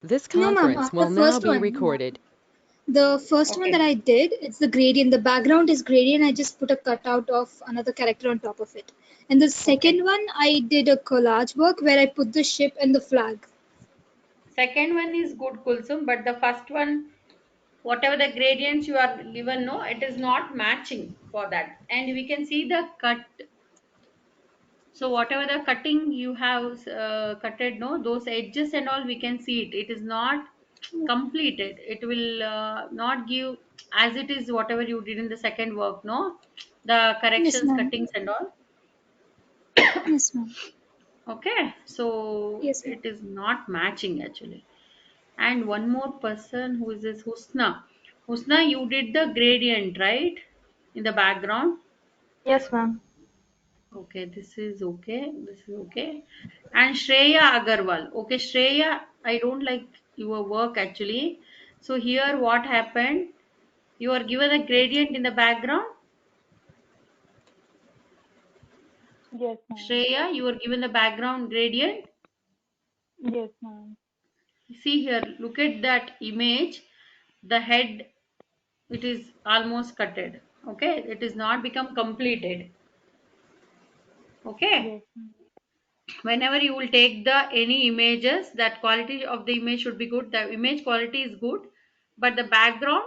This No, ma'am. conference The will now first be one, ma'am. recorded. The first one that Okay. I did, it's the gradient. The background is gradient. I just put a cutout of another character on top of it. And the Okay. second one, I did a collage work where I put the ship and the flag. Second one is good, Kulsum, but the first one, whatever the gradients you are given, no, it is not matching for that. And we can see the cut. So whatever the cutting you have cutted, no, those edges and all, we can see it. It is not completed. It will not give as it is whatever you did in the second work, no, the Yes, corrections, ma'am. cuttings and all. Yes, ma'am. Okay, so Yes, ma'am. it is not matching actually. And one more person who is this Husna. Husna, you did the gradient, right? In the background. Yes, ma'am. Okay, this is okay. This is okay. And Shreya Agarwal. Okay, Shreya, I don't like your work actually. So here what happened? You are given a gradient in the background. Yes, ma'am. Shreya, you are given the background gradient. Yes, ma'am. See here, look at that image. The head, it is almost cutted. Okay, it is not become completed. Okay, Yes, ma'am. whenever you will take the any images, that quality of the image should be good. The image quality is good, but the background,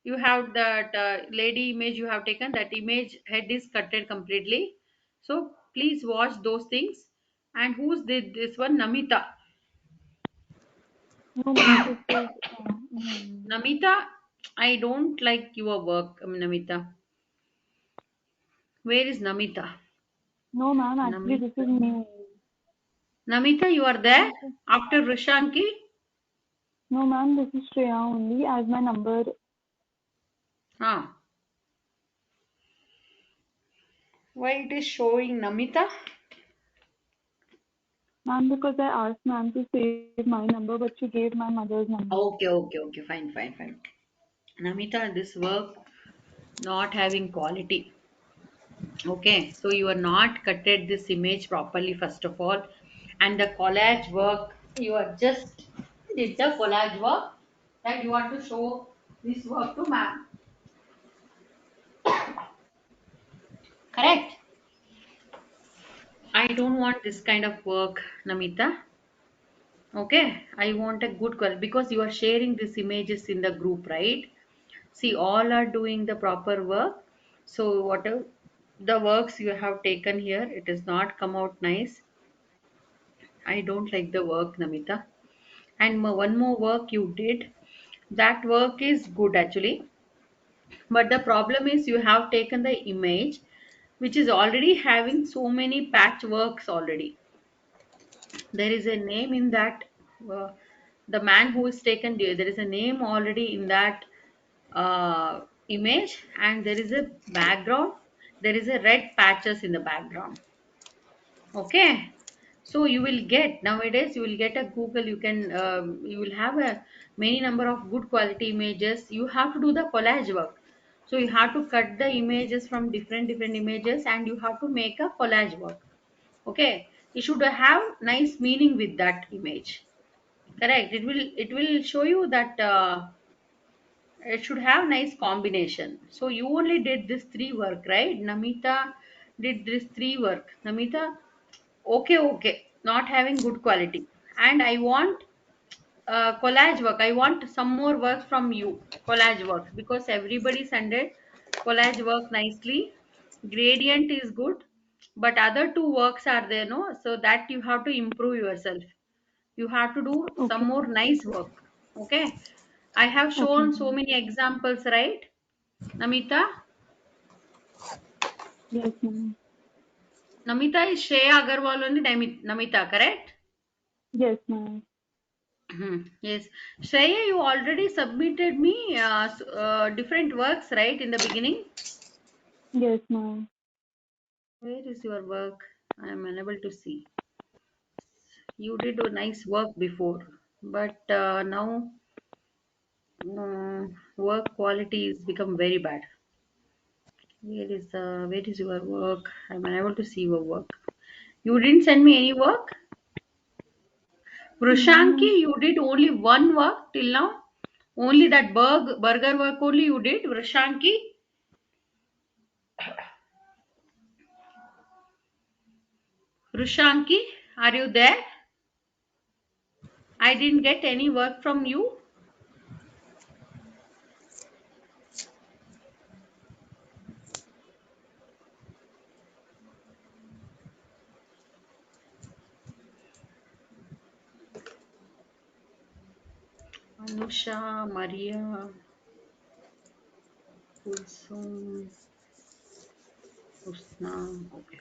you have that lady image you have taken, that image head is cutted completely. So please watch those things. And who's did this one? Namita. No, ma'am. This is Namita, I don't like your work. Namita, where is Namita? no, ma'am. Actually, this Namita, is me. Namita, you are there Okay. after Rishanki. No, ma'am. This is Shreya only as my number. Huh. Why it is showing Namita? Ma'am, because I asked ma'am to save my number, but she gave my mother's number. Okay, okay, okay, fine, fine, fine. Namita, this work not having quality. Okay, so you are not cutted this image properly, first of all. And the collage work, you are just did the collage work that you want to show this work to ma'am. Correct? I don't want this kind of work, Namita. Okay, I want a good quality because you are sharing these images in the group, right? See, all are doing the proper work. So whatever the works you have taken here, it is not come out nice. I don't like the work, Namita. And one more work you did. That work is good actually. But the problem is you have taken the image which is already having so many patchworks already. There is a name in that uh, the man who is taken there is a name already in that image, and there is a background, there is a red patches in the background. Okay, so you will get nowadays, you will get a Google, you can you will have a many number of good quality images. You have to do the collage work. So you have to cut the images from different images and you have to make a collage work. Okay, you should have nice meaning with that image. Correct, it will show you that it should have nice combination. So you only did this three work, right? Namita did this three work. Namita, okay, okay, not having good quality. And I want collage work. I want some more work from you, collage work, because everybody sended collage work nicely. Gradient is good, but other two works are there, no, so that you have to improve yourself. You have to do some Okay, more ma'am. nice work. Okay, I have Okay, shown so ma'am. many examples, right, Namita? Yes, ma'am. Namita is Shreya Agarwal only. Namita, correct? Yes, ma'am. Yes. Shreya, you already submitted me different works, right, in the beginning? Yes, ma'am. Where is your work? I am unable to see. You did a nice work before, but now work quality has become very bad. Where is your work? I'm unable to see your work. You didn't send me any work? Krushanki, you did only one work till now. Only that burger work only you did. Krushanki. Krushanki, are you there? I didn't get any work from you. Anusha, Maria, Kulsum, Husna. Okay.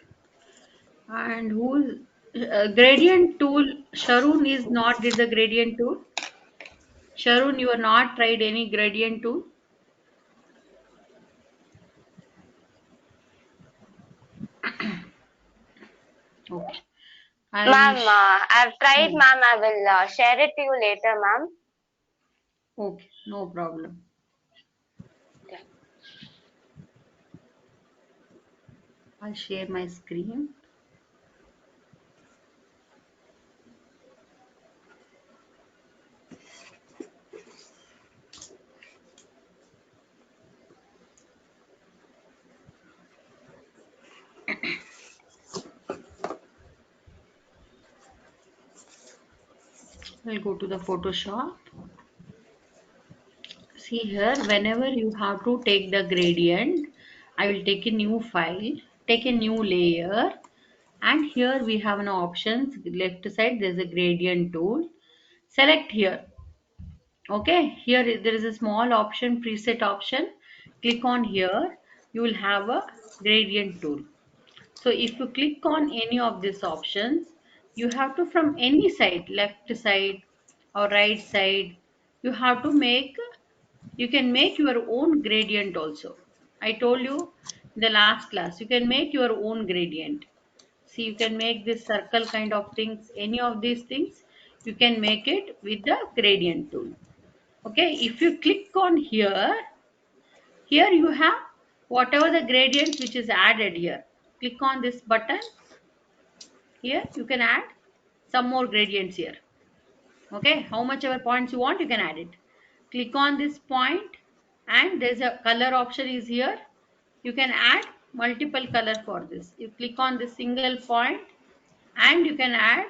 And who gradient tool? Sharun is not did the gradient tool. Sharun, you are not tried any gradient tool. Okay. I'll. Ma'am, I've tried, ma'am. I will share it to you later, ma'am. Okay, no problem. Yeah. I'll share my screen. I'll go to the Photoshop. See here, whenever you have to take the gradient, I will take a new file, take a new layer, and here we have an options. Left side, there's a gradient tool. Select here. Okay, there is a small option, preset option. Click on here. You will have a gradient tool. So if you click on any of these options, you have to from any side, left side or right side, you have to make, you can make your own gradient also. I told you in the last class, you can make your own gradient. See, you can make this circle kind of things, any of these things, you can make it with the gradient tool. Okay, if you click on here, here you have whatever the gradients which is added here. Click on this button. Here you can add some more gradients here. Okay, how much ever points you want, you can add it. Click on this point and there's a color option is here. You can add multiple color for this. You click on this single point and you can add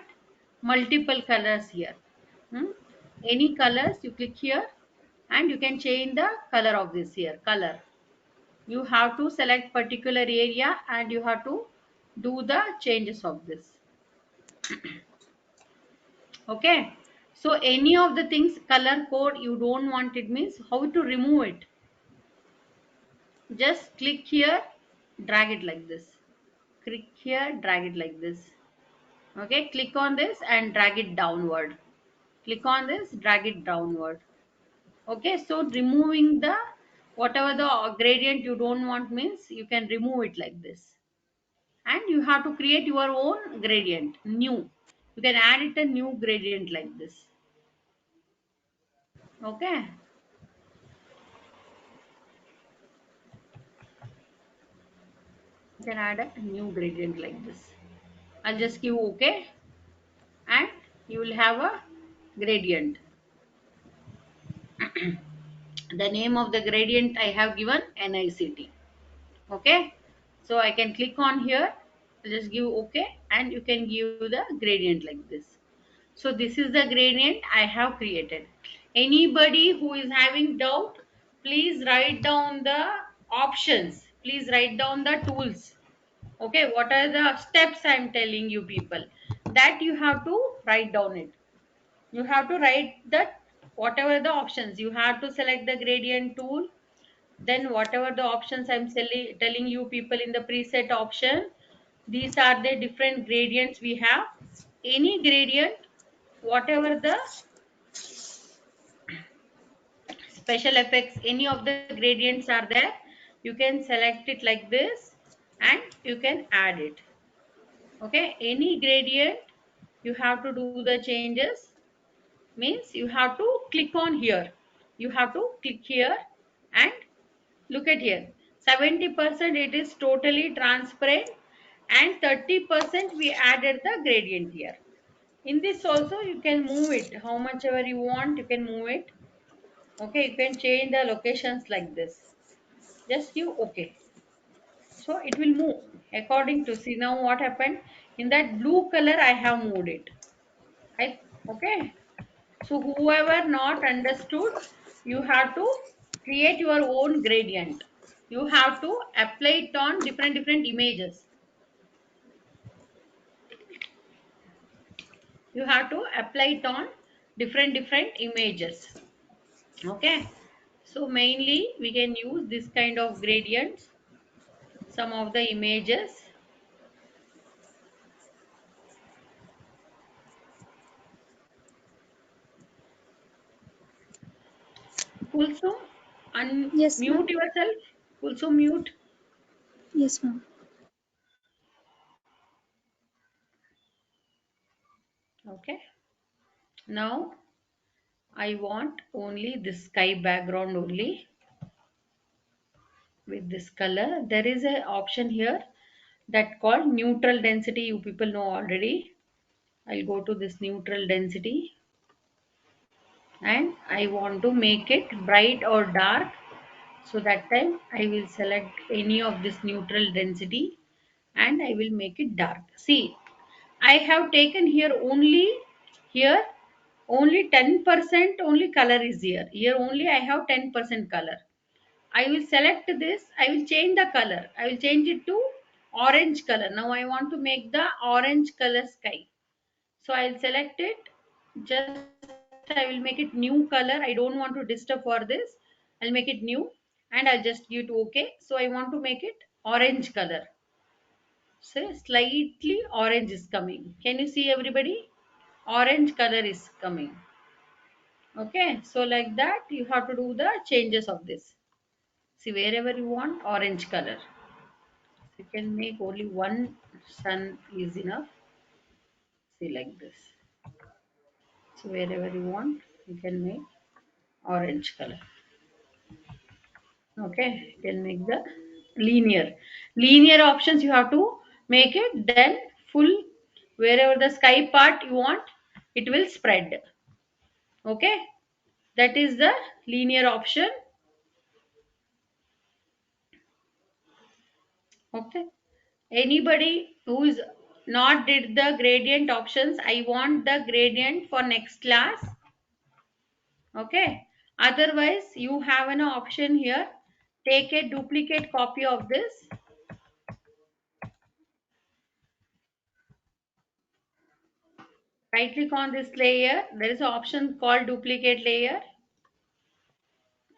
multiple colors here. Hmm? Any colors you click here and you can change the color of this here color. You have to select particular area and you have to do the changes of this. Okay, so any of the things color code you don't want, it means how to remove it. Just click here, drag it like this. Click here, drag it like this. Okay, click on this and drag it downward. Click on this, drag it downward. Okay, so removing the whatever the gradient you don't want means you can remove it like this. And you have to create your own gradient, new. You can add it a new gradient like this. Okay. You can add a new gradient like this. I'll just give OK and you will have a gradient. The name of the gradient I have given NICT. Okay, so I can click on here. I'll just give OK and you can give the gradient like this. So this is the gradient I have created. Anybody who is having doubt, please write down the options. Please write down the tools. Okay, what are the steps I'm telling you people? That you have to write down it. You have to write that whatever the options. You have to select the gradient tool. Then whatever the options telling you people in the preset option. These are the different gradients we have. Any gradient, whatever the special effects, any of the gradients are there, you can select it like this and you can add it. Okay, any gradient you have to do the changes means you have to click on here. You have to click here and look at here. 70% it is totally transparent and 30% we added the gradient here. In this also you can move it how much ever you want, you can move it. Okay, you can change the locations like this. Just give okay. So it will move according to, see now what happened, in that blue color I have moved it. I okay. So whoever not understood, you have to create your own gradient. You have to apply it on different images. You have to apply it on different images. Okay. So mainly we can use this kind of gradients, some of the images. Also, Yes, ma'am. unmute yourself. Also mute. Yes, ma'am. Okay. Now I want only this sky background only with this color. There is a option here that called neutral density. You people know already. I'll go to this neutral density and I want to make it bright or dark. So that time I will select any of this neutral density and I will make it dark. See, I have taken here only 10% only color is here. Here only I have 10% color. I will select this, I will change the color. I will change it to orange color. Now I want to make the orange color sky. So I'll select it. Just I will make it new color. I don't want to disturb for this. I'll make it new and I'll just give it okay. So I want to make it orange color. So slightly orange is coming. Can you see everybody? Orange color is coming. Okay. So like that you have to do the changes of this. See wherever you want orange color. You can make only one sun is enough. See like this. So wherever you want you can make orange color. Okay, you can make the linear options. You have to make it, then full wherever the sky part you want, it will spread. Okay, that is the linear option. Okay, anybody who is not did the gradient options, I want the gradient for next class. Okay, otherwise you have an option here, take a duplicate copy of this. Right click on this layer. There is an option called duplicate layer.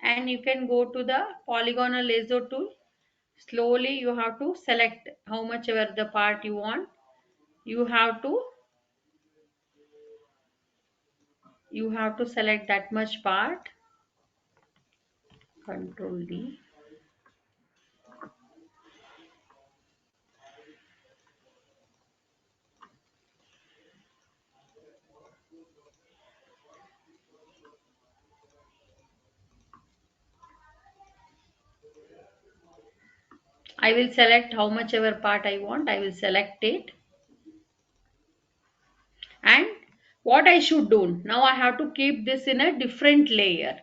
And you can go to the polygonal lasso tool. Slowly you have to select how much ever the part you want. You have to select that much part. Control D. I will select how much ever part I want. I will select it. And what I should do now, I have to keep this in a different layer.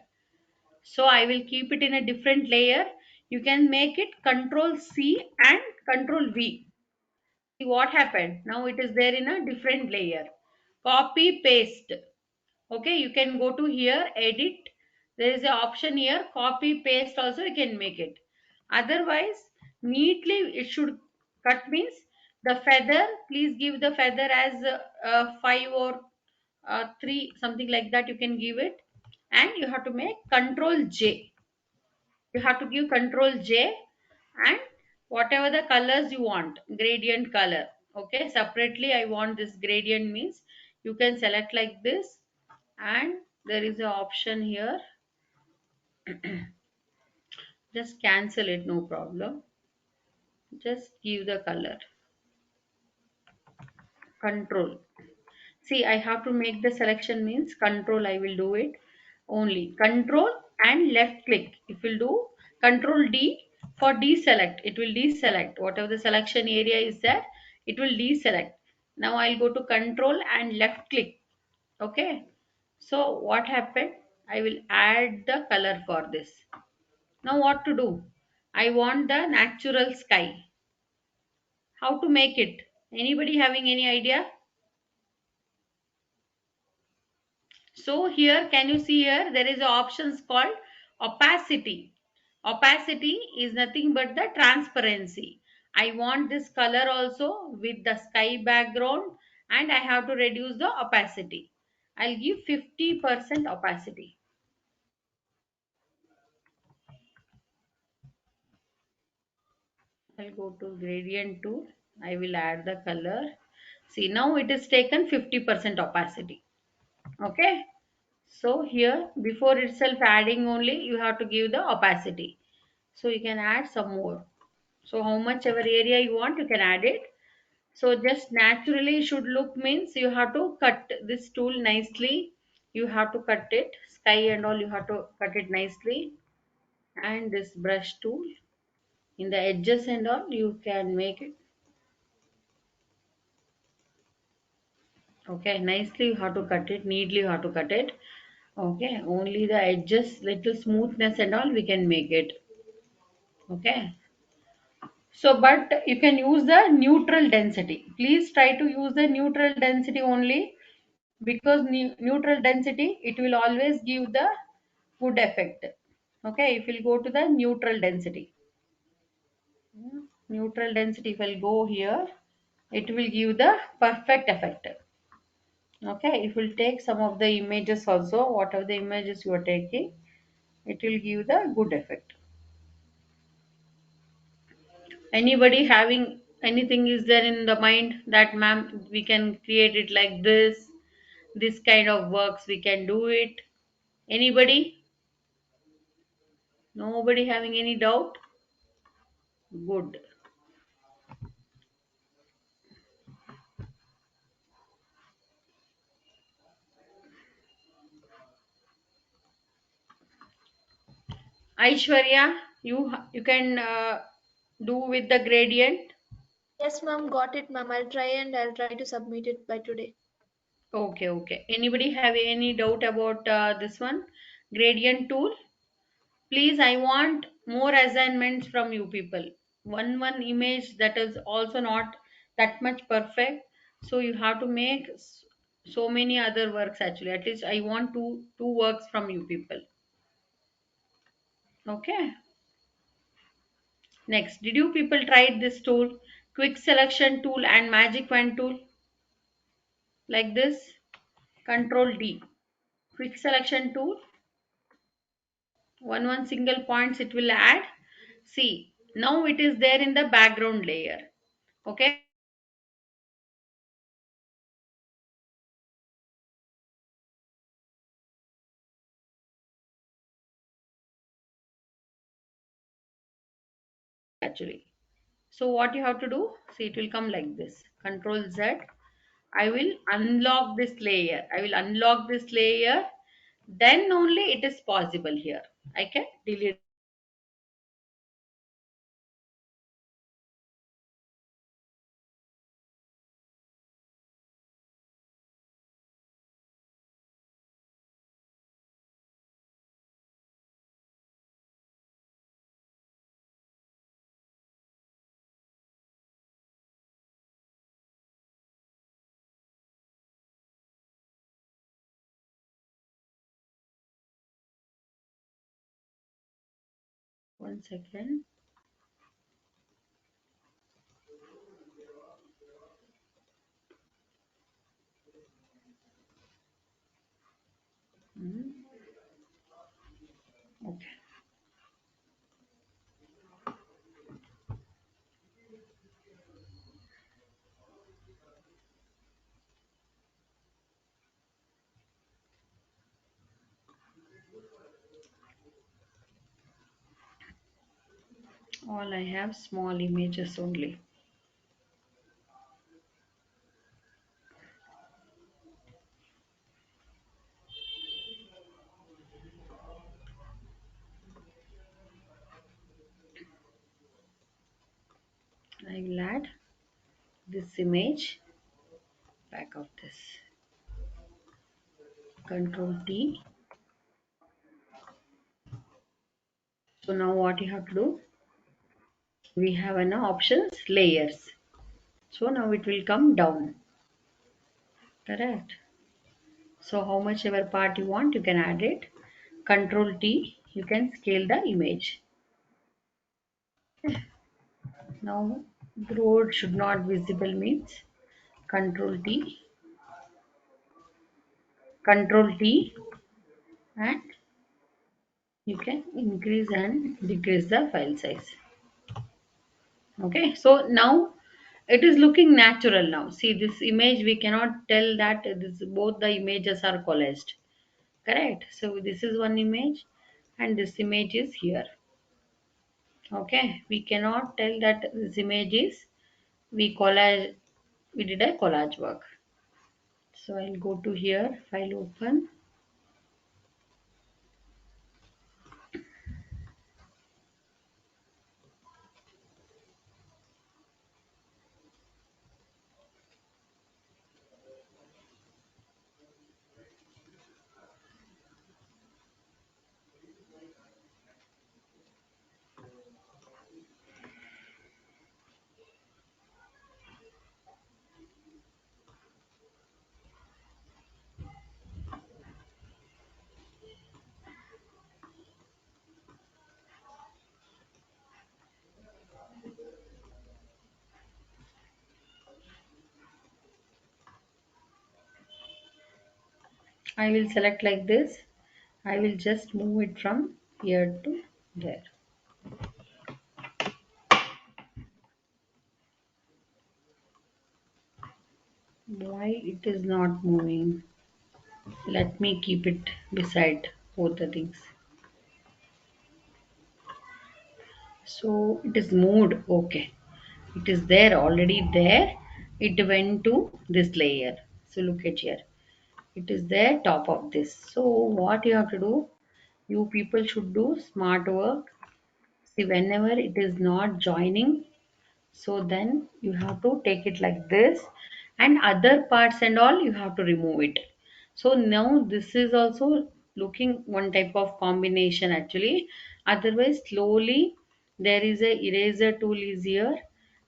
So I will keep it in a different layer. You can make it Control C and Control V. See what happened. Now it is there in a different layer. Copy paste. Okay, you can go to here, edit. There is an option here, copy paste also you can make it. Otherwise, neatly it should cut means the feather. Please give the feather as 5 or 3, something like that. You can give it, and you have to make Control J. You have to give Control J and whatever the colors you want, gradient color. Okay, separately I want this gradient means you can select like this, and there is an option here. Just cancel it, no problem. Just give the color. Control. See, I have to make the selection means Control, I will do it. Only Control and left click. If will do Control D for deselect, it will deselect. Whatever the selection area is there, it will deselect. Now I'll go to control and left click. Okay. So what happened? I will add the color for this. Now what to do? I want the natural sky. How to make it? Anybody having any idea? So here, can you see here, there is a options called opacity. Opacity is nothing but the transparency. I want this color also with the sky background, and I have to reduce the opacity. I'll give 50% opacity. I'll go to gradient tool. I will add the color. See, now it is taken 50% opacity. Okay. So here, before itself adding only, you have to give the opacity. So you can add some more. So how much ever area you want, you can add it. So just naturally should look means you have to cut this tool nicely. You have to cut it, sky and all, you have to cut it nicely. And this brush tool in the edges and all, you can make it. Okay, nicely you have to cut it, neatly you have to cut it. Okay, only the edges, little smoothness and all, we can make it. Okay. So, but you can use the neutral density. Please try to use the neutral density only, because neutral density, it will always give the good effect. Okay, if you go to the neutral density, neutral density, if will go here, it will give the perfect effect. Okay, if will take some of the images also, whatever the images you are taking, it will give the good effect. Anybody having anything is there in the mind that ma'am we can create it like this kind of works we can do it? Anybody? Nobody having any doubt? Good. Aishwarya, you can do with the gradient. Yes, ma'am, got it, ma'am. I'll try to submit it by today. Okay, okay. Anybody have any doubt about this one gradient tool? Please, I want more assignments from you people. One image that is also not that much perfect, so you have to make so many other works. Actually, at least I want two works from you people. Okay. Next, did you people try this tool, quick selection tool and magic wand tool, like this? Control D, quick selection tool, one single points it will add. See, now it is there in the background layer. Okay. Actually, so what you have to do, see, it will come like this. Control Z. I will unlock this layer. I will unlock this layer. Then only it is possible here. I can delete. One second. Hmm, okay. All I have small images only. I will add this image. back of this. Control T. So now what you have to do? We have an options layers. So now it will come down. Correct. So how much ever part you want, you can add it. Control T, you can scale the image. Now the road should not visible means Control T, Control T, and you can increase and decrease the file size. Okay, so now it is looking natural now. See this image, we cannot tell that this both the images are collaged. Correct. So this is one image and this image is here. Okay, we cannot tell that this image is we did a collage work. So I'll go to here, file open. I will select like this. I will just move it from here to there. Why it is not moving? Let me keep it beside both the things. So it is moved. Okay. It is there already there. It went to this layer. So look at here. It is there top of this. So what you have to do? You people should do smart work. See, whenever it is not joining, so then you have to take it like this, and other parts and all you have to remove it. So now this is also looking one type of combination actually. Otherwise slowly there is a eraser tool is here,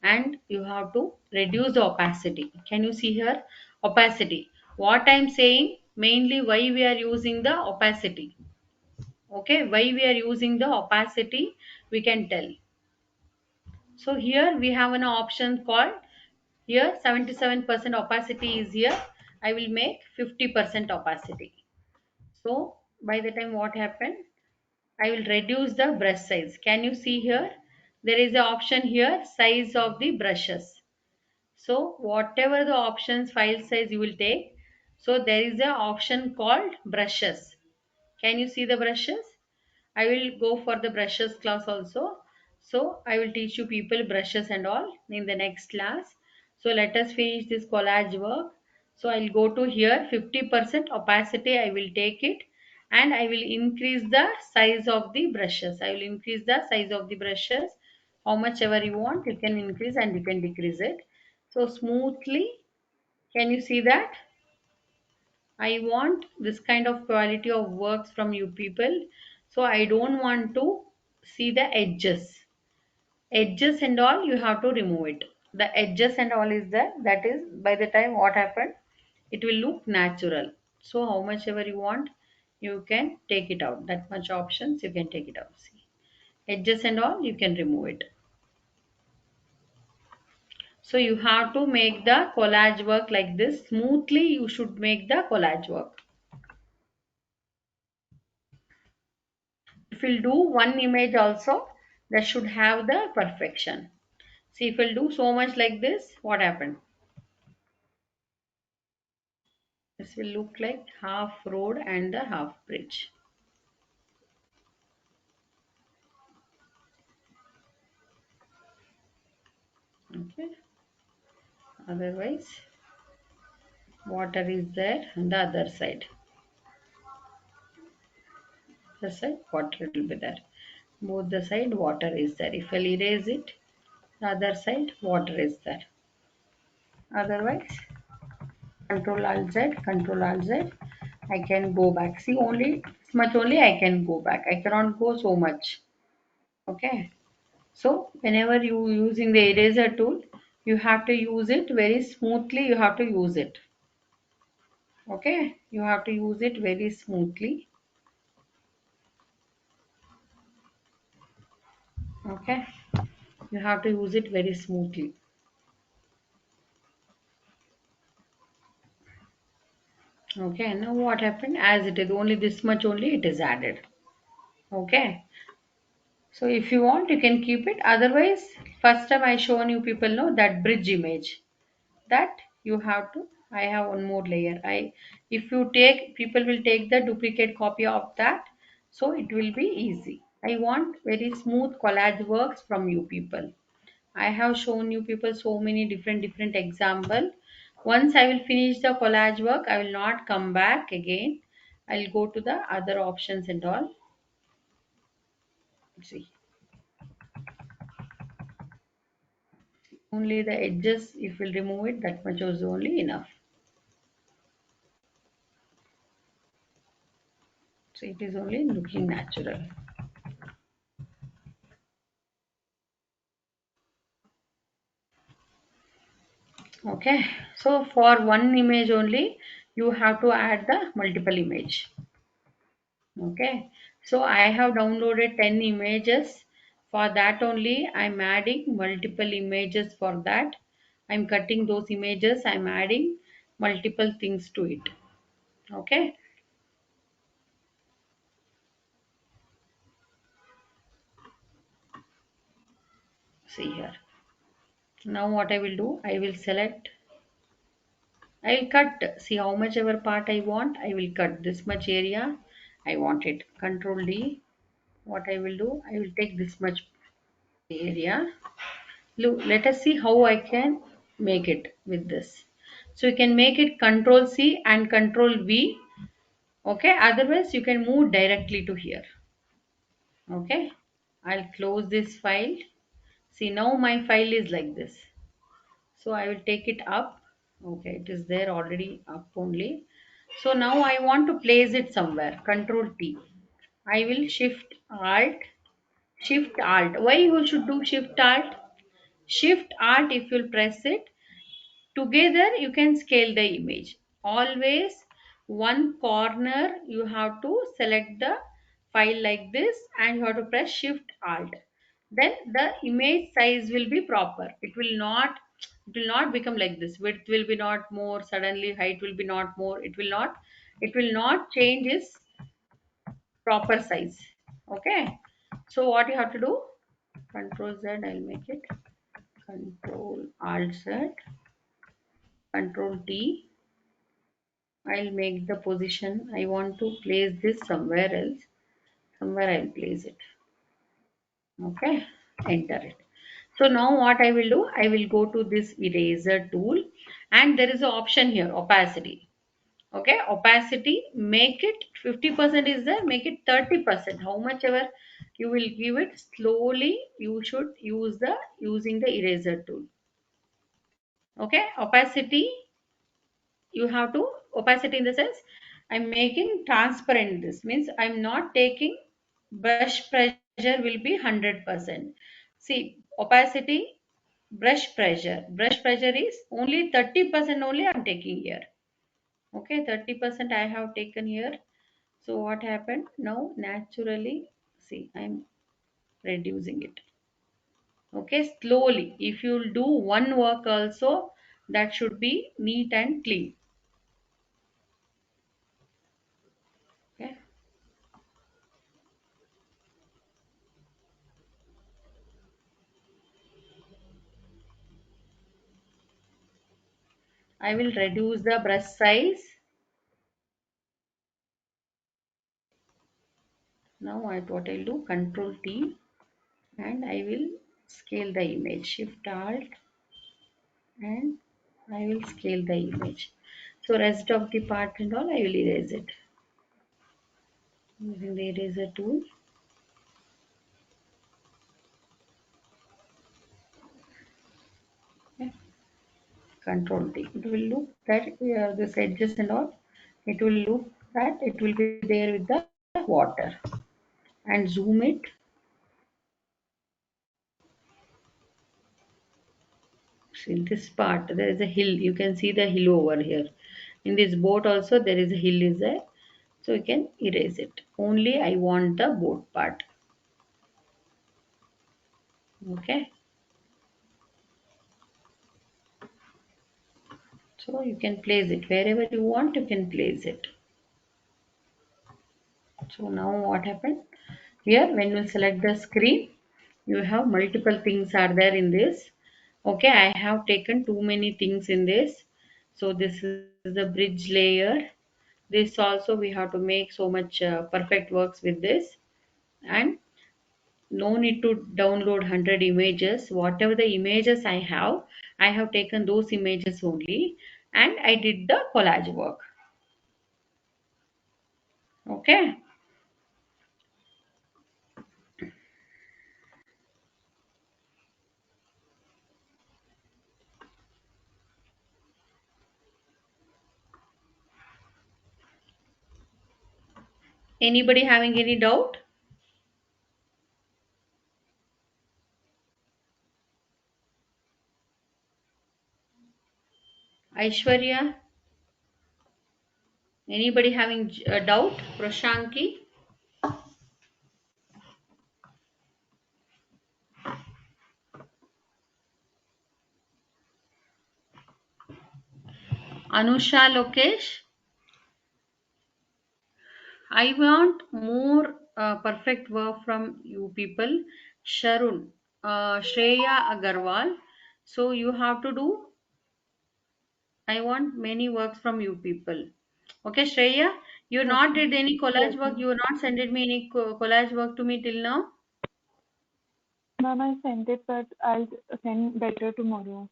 and you have to reduce the opacity. Can you see here opacity? What I'm saying, mainly why we are using the opacity. Okay, why we are using the opacity, we can tell. So here we have an option called, here 77% opacity is here. I will make 50% opacity. So by the time what happened, I will reduce the brush size. Can you see here? There is an option here, size of the brushes. So whatever the options file size you will take. So there is an option called brushes. Can you see the brushes? I will go for the brushes class also. So I will teach you people brushes and all in the next class. So let us finish this collage work. So I'll go to here 50% opacity. I will take it and I will increase the size of the brushes. I will increase the size of the brushes. How much ever you want, you can increase and you can decrease it. So smoothly, can you see that? I want this kind of quality of works from you people. So I don't want to see the edges. Edges and all you have to remove it. The edges and all is there. That is by the time what happened, it will look natural. So how much ever you want, you can take it out. That much options you can take it out. See. Edges and all you can remove it. So you have to make the collage work like this. Smoothly you should make the collage work. If we'll do one image also, that should have the perfection. See, if we'll do so much like this, what happened? This will look like half road and the half bridge. Okay. Otherwise, water is there on the other side. The side water will be there. Both the side water is there. If I'll erase it, the other side water is there. Otherwise, Control Alt Z, Control Alt Z. I can go back. See, only this much only I can go back. I cannot go so much. Okay. So whenever you using the eraser tool, you have to use it very smoothly. You have to use it. Okay. You have to use it very smoothly. Okay. You have to use it very smoothly. Okay. Now what happened? As it is only this much only it is added. Okay. So if you want, you can keep it. Otherwise, first time I shown you people know that bridge image that you have to. I have one more layer. If you take, people will take the duplicate copy of that, so it will be easy. I want very smooth collage works from you people. I have shown you people so many different example. Once I will finish the collage work, I will not come back again. I'll go to the other options and all. See. Only the edges, if we'll remove it, that much was only enough. So it is only looking natural. Okay, so for one image only, you have to add the multiple image. Okay, so I have downloaded 10 images. For that only, I'm adding multiple images for that. I'm cutting those images, I'm adding multiple things to it. Okay. See here. Now what I will do, I will select, I will cut, see how much ever part I want, I will cut this much area. I want it. Control D. What I will do, I will take this much area. Look, let us see how I can make it with this. So you can make it Control C and Control V. Okay, otherwise you can move directly to here. Okay, I'll close this file. See, now my file is like this. So I will take it up. Okay, it is there already up only. So now I want to place it somewhere. Control T. I will Shift Alt. Shift Alt. Why you should do Shift Alt? Shift Alt, if you'll press it, together you can scale the image. Always one corner you have to select the file like this and you have to press Shift Alt. Then the image size will be proper. It will not become like this. Width will be not more, suddenly height will be not more. It will not change its proper size. Okay. So what you have to do? Control Z, I'll make it. Control Alt Z. Control T. I'll make the position. I want to place this somewhere else. Somewhere I'll place it. Okay. Enter it. So now what I will do, I will go to this eraser tool and there is an option here, opacity. Okay, opacity, make it 50% is there, make it 30%. How much ever you will give it, slowly you should use the using the eraser tool. Okay, opacity, you have to opacity in the sense I'm making transparent. This means I'm not taking brush pressure will be 100%. See, opacity, brush pressure is only 30% only I'm taking here. Okay, 30% I have taken here. So what happened now? Naturally, see, I'm reducing it. Okay, slowly. If you'll do one work also, that should be neat and clean. Okay. I will reduce the brush size. Now what I'll do, Control T, and I will scale the image. Shift Alt and I will scale the image. So rest of the part and all I will erase it using the eraser tool. Okay. Control T. It will look that this edges and all. It will look that it will be there with the water. And zoom it. See this part. There is a hill. You can see the hill over here. In this boat also there is a hill is there. So you can erase it. Only I want the boat part. Okay. So you can place it wherever you want. You can place it. So now what happened? Here when you select the screen, you have multiple things are there in this. Okay, I have taken too many things in this. So this is the bridge layer. This also we have to make so much perfect works with this. And no need to download 100 images. Whatever the images I have taken those images only, and I did the collage work. Okay. Anybody having any doubt? Aishwarya? Anybody having a doubt? Prashanki? Anusha Lokesh? I want more perfect work from you people. Sharun, Shreya Agarwal. So you have to do. I want many works from you people. Okay, Shreya, you not Okay. did any Yes, collage work. ma'am. You not sent me any collage work to me till now. Ma'am, I sent it, but I'll send better tomorrow.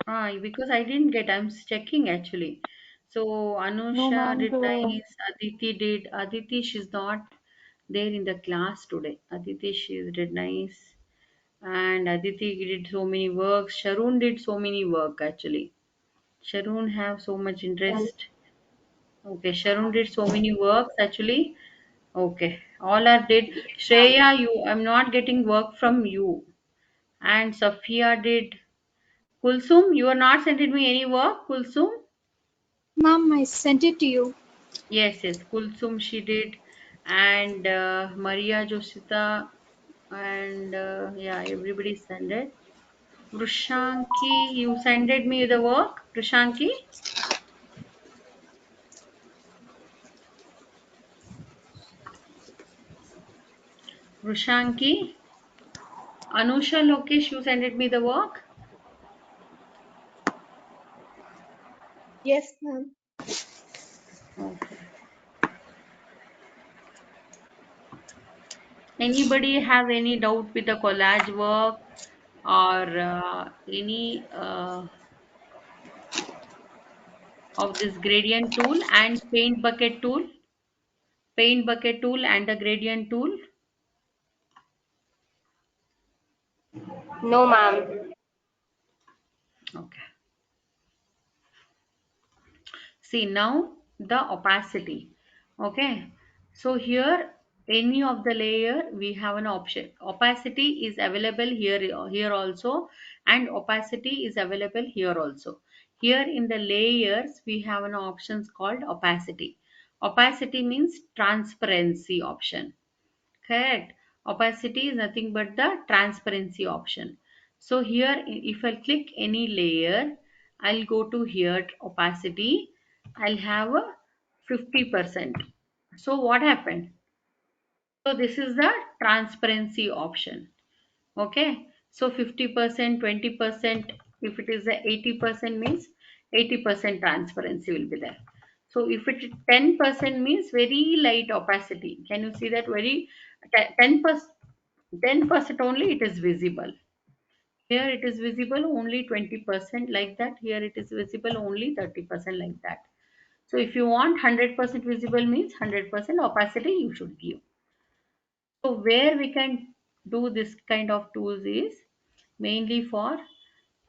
Ah, because I didn't get. I'm checking actually. So No, Anusha ma'am. did nice. Aditi did. Aditi, she's not there in the class today. Aditi, she did nice. And Aditi did so many works. Sharun did so many work actually. Sharun have so much interest. Okay, Sharun did so many works actually. Okay, all are did. Shreya, you, I'm not getting work from you. And Safia did. Kulsum, you are not sending me any work, Kulsum? Ma'am, I sent it to you. Yes, yes, Kulsum she did. And Maria Josita and yeah, everybody sent it. Prashanki, you sended me the work, Prashanki. Prashanki, Anusha Lokesh, you sended me the work. Yes, ma'am. Okay. Anybody have any doubt with the collage work or any of this gradient tool and paint bucket tool and the gradient tool? No, ma'am. Okay. See now the opacity. Okay. So here any of the layer we have an option. Opacity is available here also, and opacity is available here also. Here in the layers we have an options called opacity. Opacity means transparency option. Correct. Opacity is nothing but the transparency option. So here, if I click any layer, I'll go to here opacity. I'll have a 50%. So what happened? So this is the transparency option. Okay. So 50%, 20%, if it is a 80% means 80% transparency will be there. So if it is 10% means very light opacity. Can you see that 10%, 10% only it is visible. Here it is visible only 20% like that. Here it is visible only 30% like that. So if you want 100% visible means 100% opacity you should give. So where we can do this kind of tools is mainly for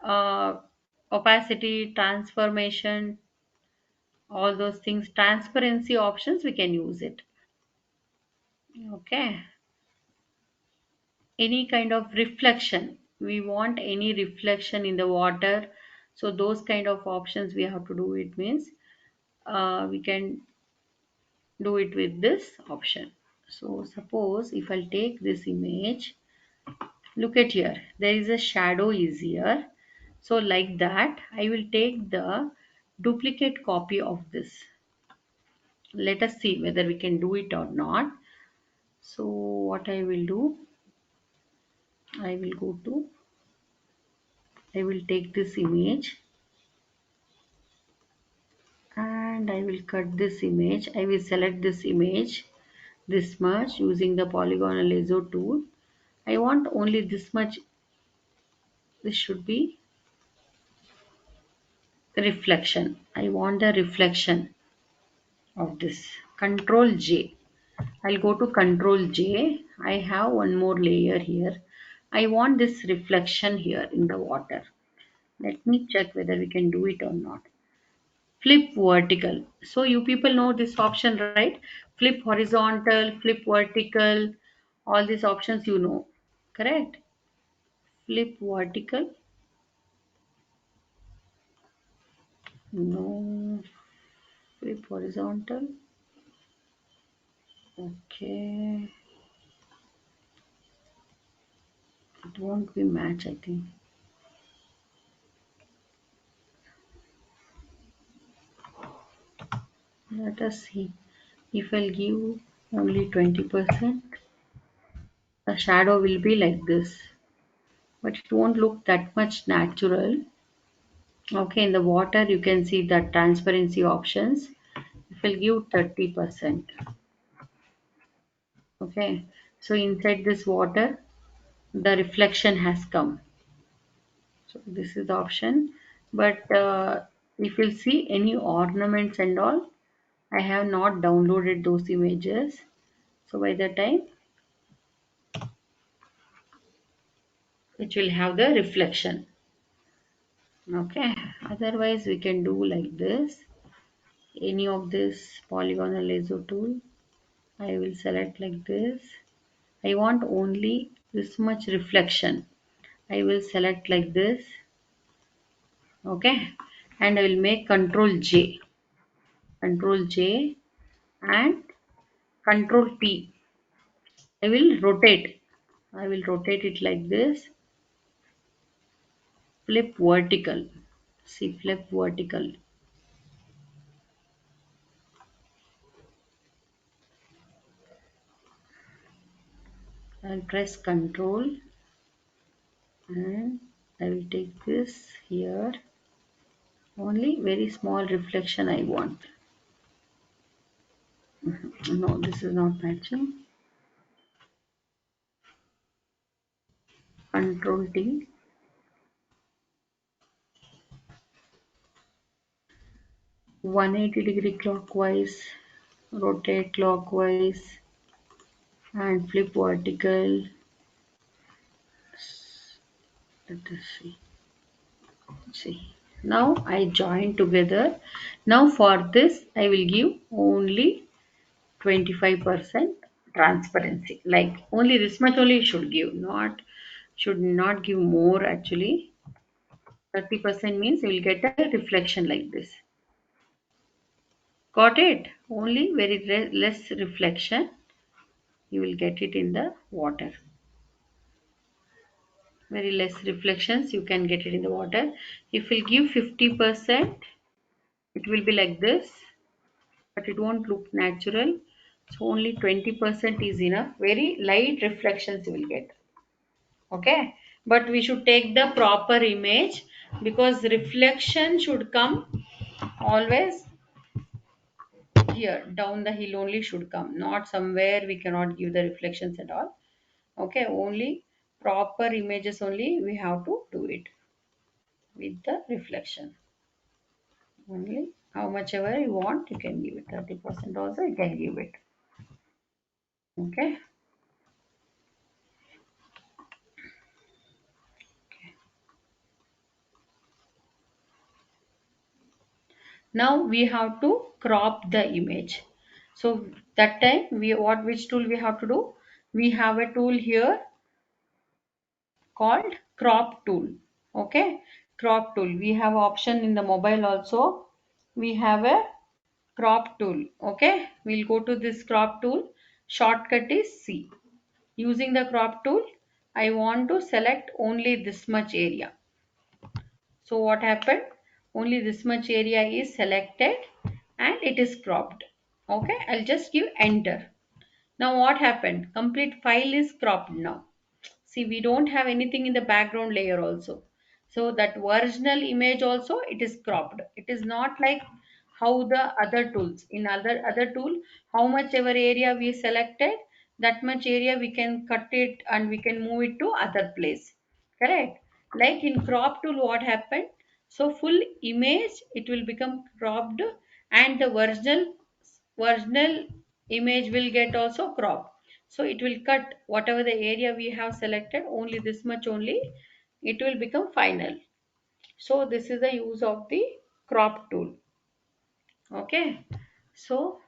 uh, opacity, transformation, all those things, transparency options, we can use it. Okay. Any kind of reflection. We want any reflection in the water. So those kind of options we have to do it means we can do it with this option. So suppose if I'll take this image, look at here, there is a shadow is here. So like that, I will take the duplicate copy of this. Let us see whether we can do it or not. So what I will do, I will go to, I will take this image and I will cut this image. I will select this image this much using the polygonal lasso tool. I want only this much. This should be the reflection. I want the reflection of this. Control J. I'll go to Control J. I have one more layer here. I want this reflection here in the water. Let me check whether we can do it or not. Flip vertical. So you people know this option, right? Flip horizontal, flip vertical, all these options you know, correct? Flip vertical. No. Flip horizontal. Okay. It won't be match, I think. Let us see. If I'll give only 20%, the shadow will be like this. But it won't look that much natural. Okay, in the water you can see the transparency options. If I'll give 30%. Okay, so inside this water, the reflection has come. So this is the option. But if you'll see any ornaments and all, I have not downloaded those images. So by the time it will have the reflection. Okay, otherwise we can do like this. Any of this polygonal lasso tool, I will select like this. I want only this much reflection. I will select like this. Okay, and I will make Control J and Control T. I will rotate. I will rotate it like this. Flip vertical. See, flip vertical. I'll press Control and I will take this here. Only very small reflection I want. No, this is not matching. Control T. 180-degree clockwise, rotate clockwise, and flip vertical. Let us see. See. Now I join together. Now for this I will give only 25% transparency. Like only this much only should give, should not give more actually. 30% means you will get a reflection like this. Got it? Only very less reflection. You will get it in the water. Very less reflections. You can get it in the water. If we give 50%, it will be like this, but it won't look natural. So only 20% is enough. Very light reflections you will get. Okay, but we should take the proper image because reflection should come always here down the hill only should come, not somewhere we cannot give the reflections at all. Okay, only proper images only we have to do it with the reflection. Only how much ever you want you can give it, 30% also you can give it. Okay. Now we have to crop the image. So that time which tool we have to do? We have a tool here called crop tool. Okay, crop tool. We have option in the mobile also. We have a crop tool. Okay, we'll go to this crop tool. Shortcut is C. Using the crop tool, I want to select only this much area. So what happened? Only this much area is selected and it is cropped. Okay, I'll just give enter. Now what happened? Complete file is cropped now. See, we don't have anything in the background layer also. So that original image also it is cropped. It is not like how the other tools. In other tool, how much ever area we selected, that much area we can cut it and we can move it to other place. Correct? Like in crop tool, what happened? So full image it will become cropped and the original image will get also cropped. So it will cut whatever the area we have selected, only this much only it will become final. So this is the use of the crop tool. Okay, so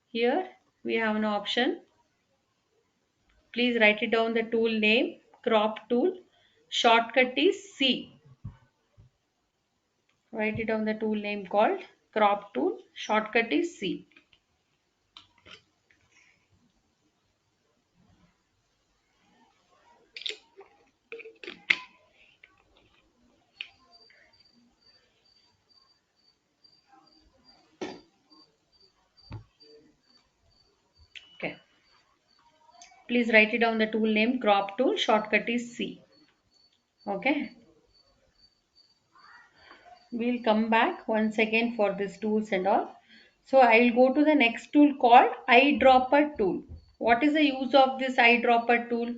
here we have an option. Please write it down, the tool name crop tool. Shortcut is C. Write it down, the tool name called crop tool. Shortcut is C. Okay, please write it down, the tool name crop tool. Shortcut is C. Okay, we'll come back once again for these tools and all. So I'll go to the next tool called eyedropper tool. What is the use of this eyedropper tool?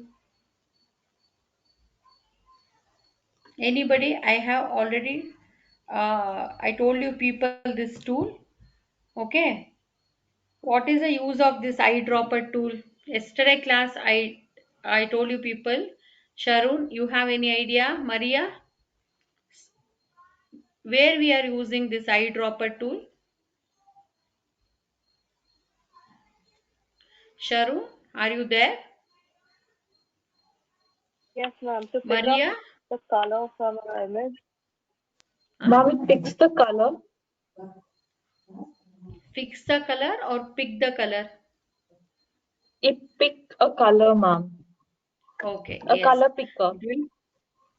Anybody? I have already I told you people this tool. Okay, what is the use of this eyedropper tool? Yesterday class I told you people. Sharon, you have any idea? Maria, where we are using this eyedropper tool? Sharon, are you there? Yes, ma'am. To pick up Maria? the color from our image. Uh, Ma'am, it picks the color. Fix the color or pick the color? It pick a color, ma'am. Okay, A yes. color picker. It will,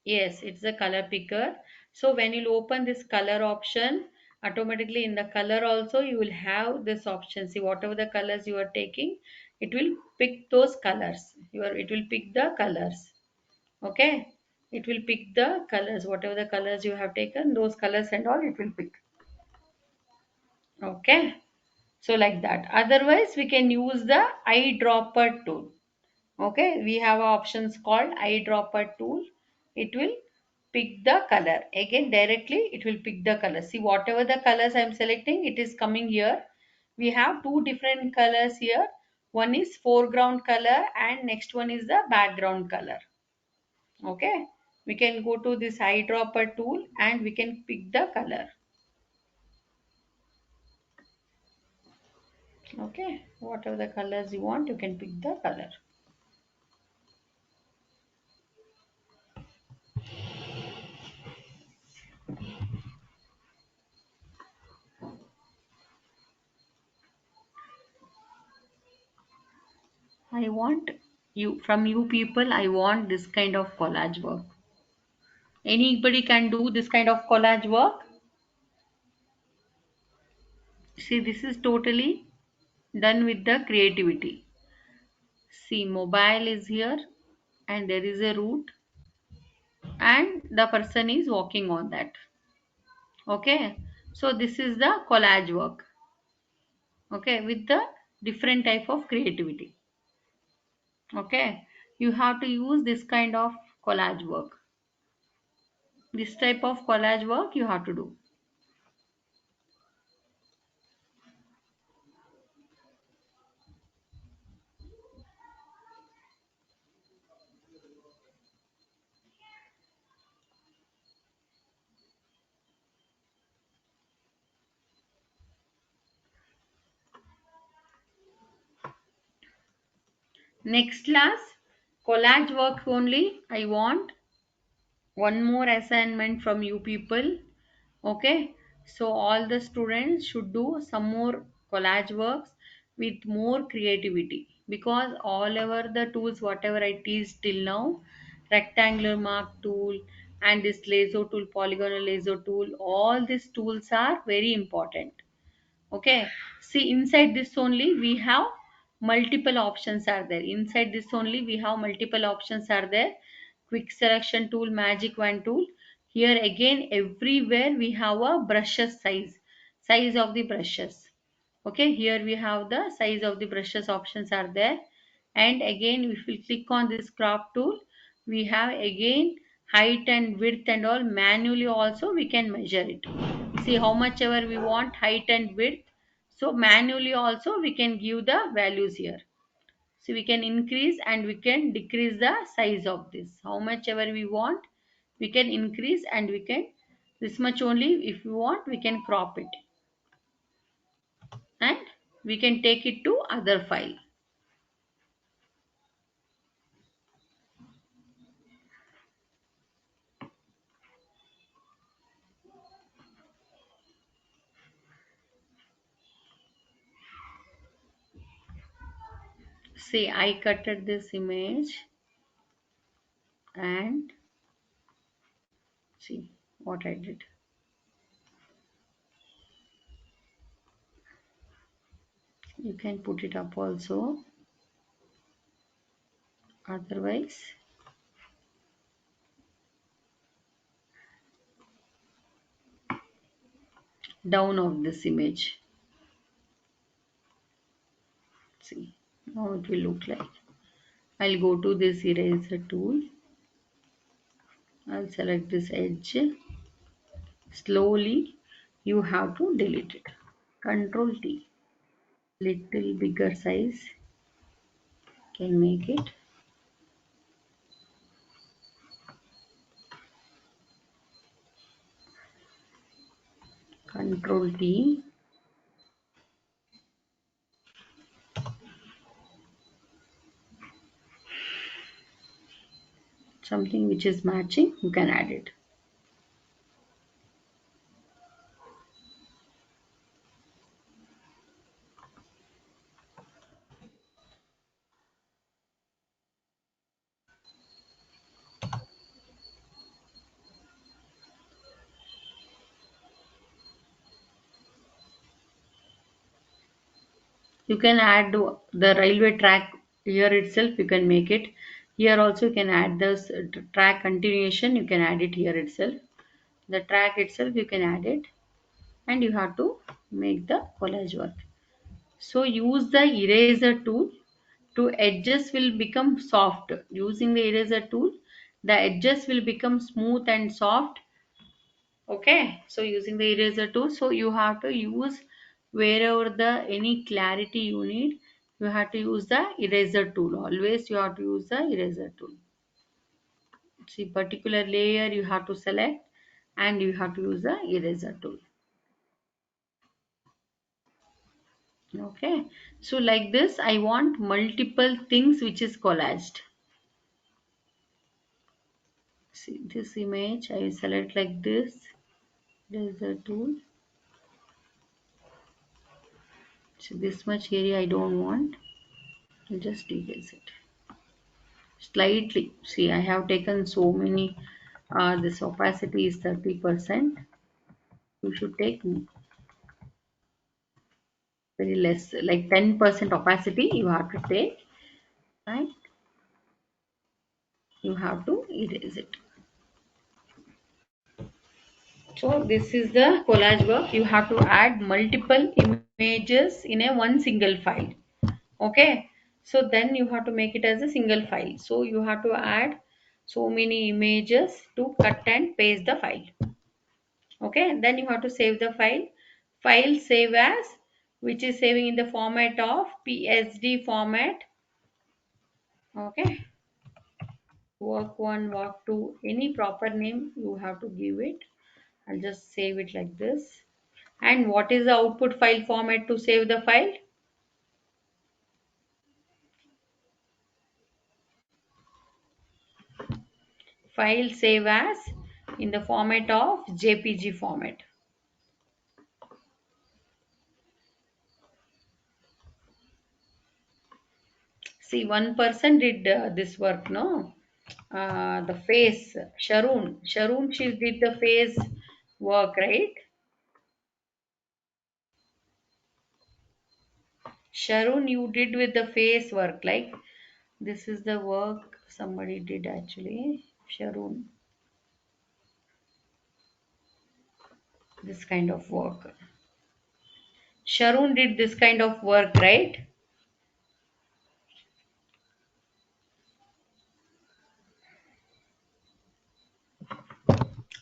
yes, it's a color picker. So when you open this color option, automatically in the color also you will have this option. See, whatever the colors you are taking, it will pick those colors. It will pick the colors. Okay, it will pick the colors. Whatever the colors you have taken, those colors and all it will pick. Okay, so like that. Otherwise, we can use the eyedropper tool. Okay, we have options called eyedropper tool. It will pick the color. Again, directly it will pick the color. See, whatever the colors I am selecting, it is coming here. We have two different colors here. One is foreground color and next one is the background color. Okay, we can go to this eyedropper tool and we can pick the color. Okay, whatever the colors you want, you can pick the color. I want you people, I want this kind of collage work. Anybody can do this kind of collage work. See, this is totally done with the creativity. See, mobile is here and there is a route and the person is walking on that. Okay, so this is the collage work. Okay, with the different type of creativity. Okay, you have to use this kind of collage work. This type of collage work you have to do. Next class, collage work only. I want one more assignment from you people. Okay, so all the students should do some more collage works with more creativity, because all over the tools whatever I teach till now, rectangular mark tool and this lasso tool, polygonal lasso tool, all these tools are very important. Okay, see inside this only we have multiple options are there. Inside this only we have multiple options are there. Quick selection tool, magic wand tool. Here again everywhere we have a brushes size of the brushes. Okay, here we have the size of the brushes options are there. And again if we click on this crop tool, we have again height and width and all, manually also we can measure it. See how much ever we want height and width, so manually also we can give the values here. So we can increase and we can decrease the size of this, how much ever we want we can increase, and we can this much only if we want we can crop it, and we can take it to other file. See, I cutted this image and see what I did. You can put it up also, otherwise down of this image. See how it will look like. I'll go to this eraser tool. I'll select this edge. Slowly you have to delete it. Control T. Little bigger size. Can make it. Control T. Something which is matching, you can add it. You can add the railway track here itself, you can make it. Here also you can add this track continuation, you can add it here itself. The track itself you can add it, and you have to make the collage work. So use the eraser tool to edges will become soft. Using the eraser tool, the edges will become smooth and soft. Okay, so using the eraser tool, so you have to use wherever the any clarity you need, you have to use the eraser tool. Always you have to use the eraser tool. See particular layer you have to select and you have to use the eraser tool. Okay, so like this I want multiple things which is collaged. See this image, I will select like this, eraser tool. So this much area I don't want, I'll just erase it slightly. See, I have taken so many, this opacity is 30%. You should take very less, like 10% opacity you have to take, right? You have to erase it. So this is the collage work. You have to add multiple images in a one single file. Okay, so then you have to make it as a single file. So you have to add so many images to cut and paste the file. Okay, then you have to save the file save as, which is saving in the format of PSD format. Okay, work 1, work 2, any proper name you have to give it. I'll just save it like this. And what is the output file format to save the file? file save as in the format of JPG format. See, one person did this work, no? The face, Sharoon, she did the face work, right? Sharoon, you did with the face work, like this is the work somebody did actually. Sharoon, this kind of work. Sharoon did this kind of work, right?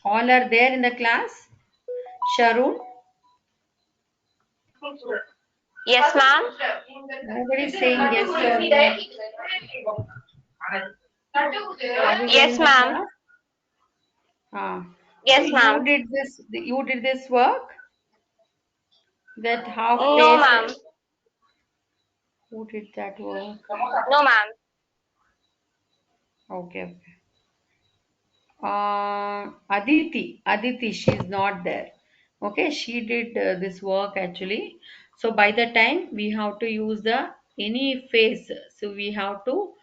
All are there in the class? Sharoon? Yes, ma'am. Nobody is saying yes or no. Are you there in Yes, the ma'am. class? Ah. So Yes, ma'am. you did this work? That half No, face. ma'am. Who did that work? No, ma'am. Okay. Aditi, she's not there. Okay, she did this work actually. So by the time we have to use the any face, so we have to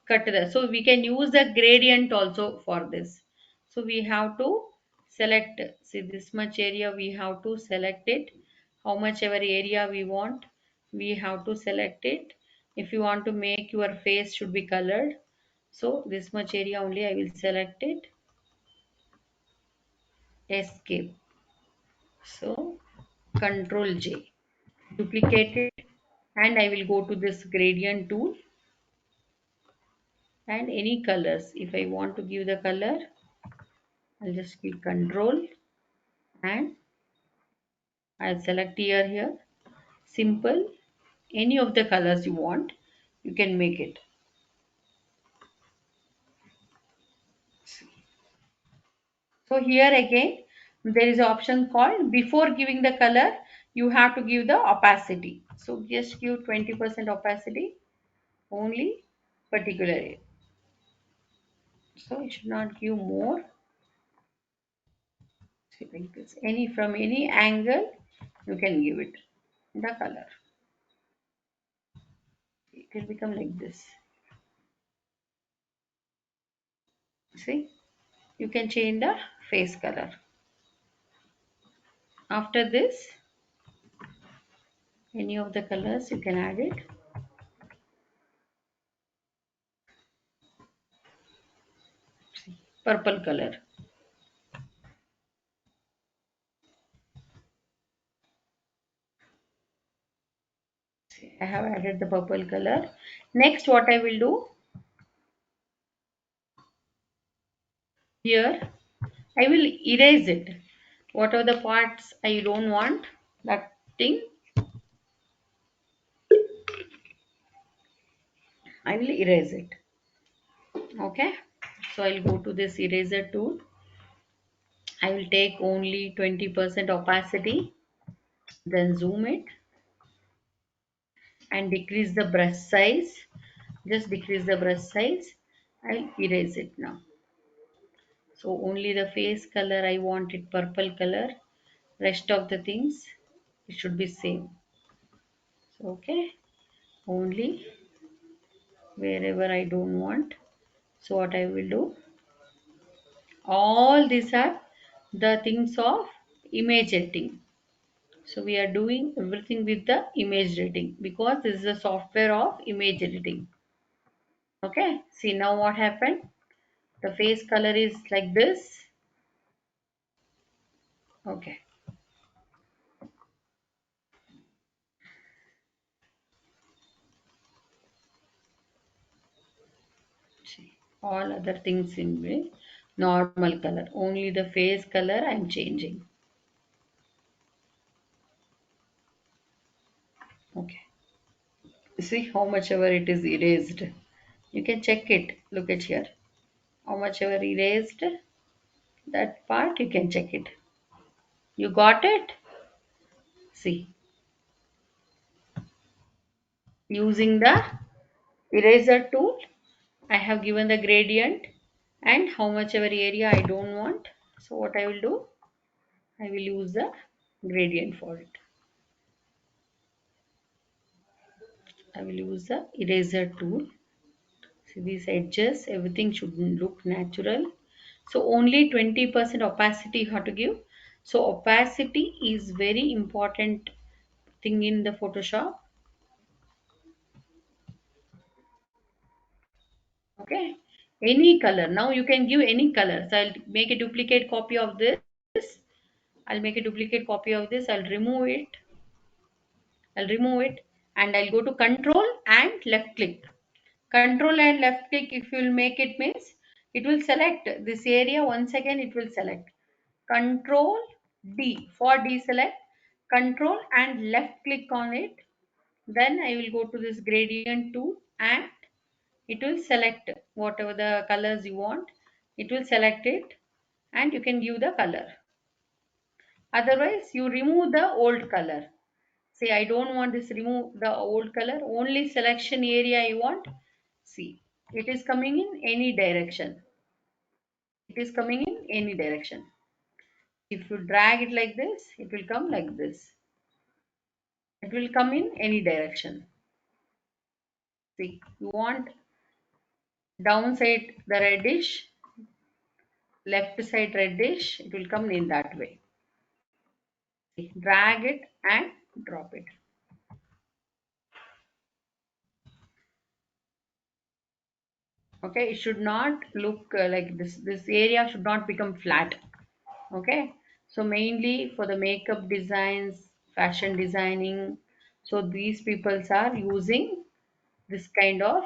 cut the. So we can use the gradient also for this. So we have to select. See this much area we have to select it. How much ever area we want, we have to select it. If you want to make your face should be colored, so this much area only I will select it. Escape. So Control J, duplicate it, and I will go to this gradient tool and any colors. If I want to give the color, I'll just click Control and I'll select here. Simple. Any of the colors you want, you can make it. So here again, there is an option called before giving the color, you have to give the opacity. So just give 20% opacity only particular area. So it should not give more. See, like this. Any from any angle, you can give it the color. It will become like this. See, you can change the face color. After this, any of the colors you can add it. See, purple color. See, I have added the purple color. Next, what I will do here, I will erase it. What are the parts I don't want? That thing I will erase it. Okay. So I'll go to this eraser tool. I will take only 20% opacity, then zoom it and decrease the brush size. Just decrease the brush size. I'll erase it now. So only the face color I want it purple color. Rest of the things it should be same. So okay, only wherever I don't want. So what I will do, all these are the things of image editing. So we are doing everything with the image editing because this is a software of image editing. Okay, see now what happened? The face color is like this. Okay, see all other things in the normal color. Only the face color I am changing. Okay, see how much ever it is erased. You can check it. Look at here. How much ever erased that part you can check it. You got it? See, using the eraser tool, I have given the gradient and how much ever area I don't want. So what I will do, I will use the gradient for it. I will use the eraser tool. See these edges, everything should look natural. So only 20% opacity you have to give. So opacity is very important thing in the Photoshop. Okay. Any color. Now you can give any color. So I'll make a duplicate copy of this. I'll make a duplicate copy of this. I'll remove it. And I'll go to control and left click. Control and left click, if you will make it means it will select this area. Once again it will select. Control D for deselect. Control and left click on it. Then I will go to this gradient tool and it will select whatever the colors you want. It will select it and you can give the color. Otherwise you remove the old color. Say I don't want this, remove the old color, only selection area I want. See, it is coming in any direction. It is coming in any direction. If you drag it like this, it will come like this. It will come in any direction. See, you want downside the reddish, left side reddish, it will come in that way. See, drag it and drop it. Okay, it should not look like this. This area should not become flat. Okay, so mainly for the makeup designs, fashion designing, so these peoples are using this kind of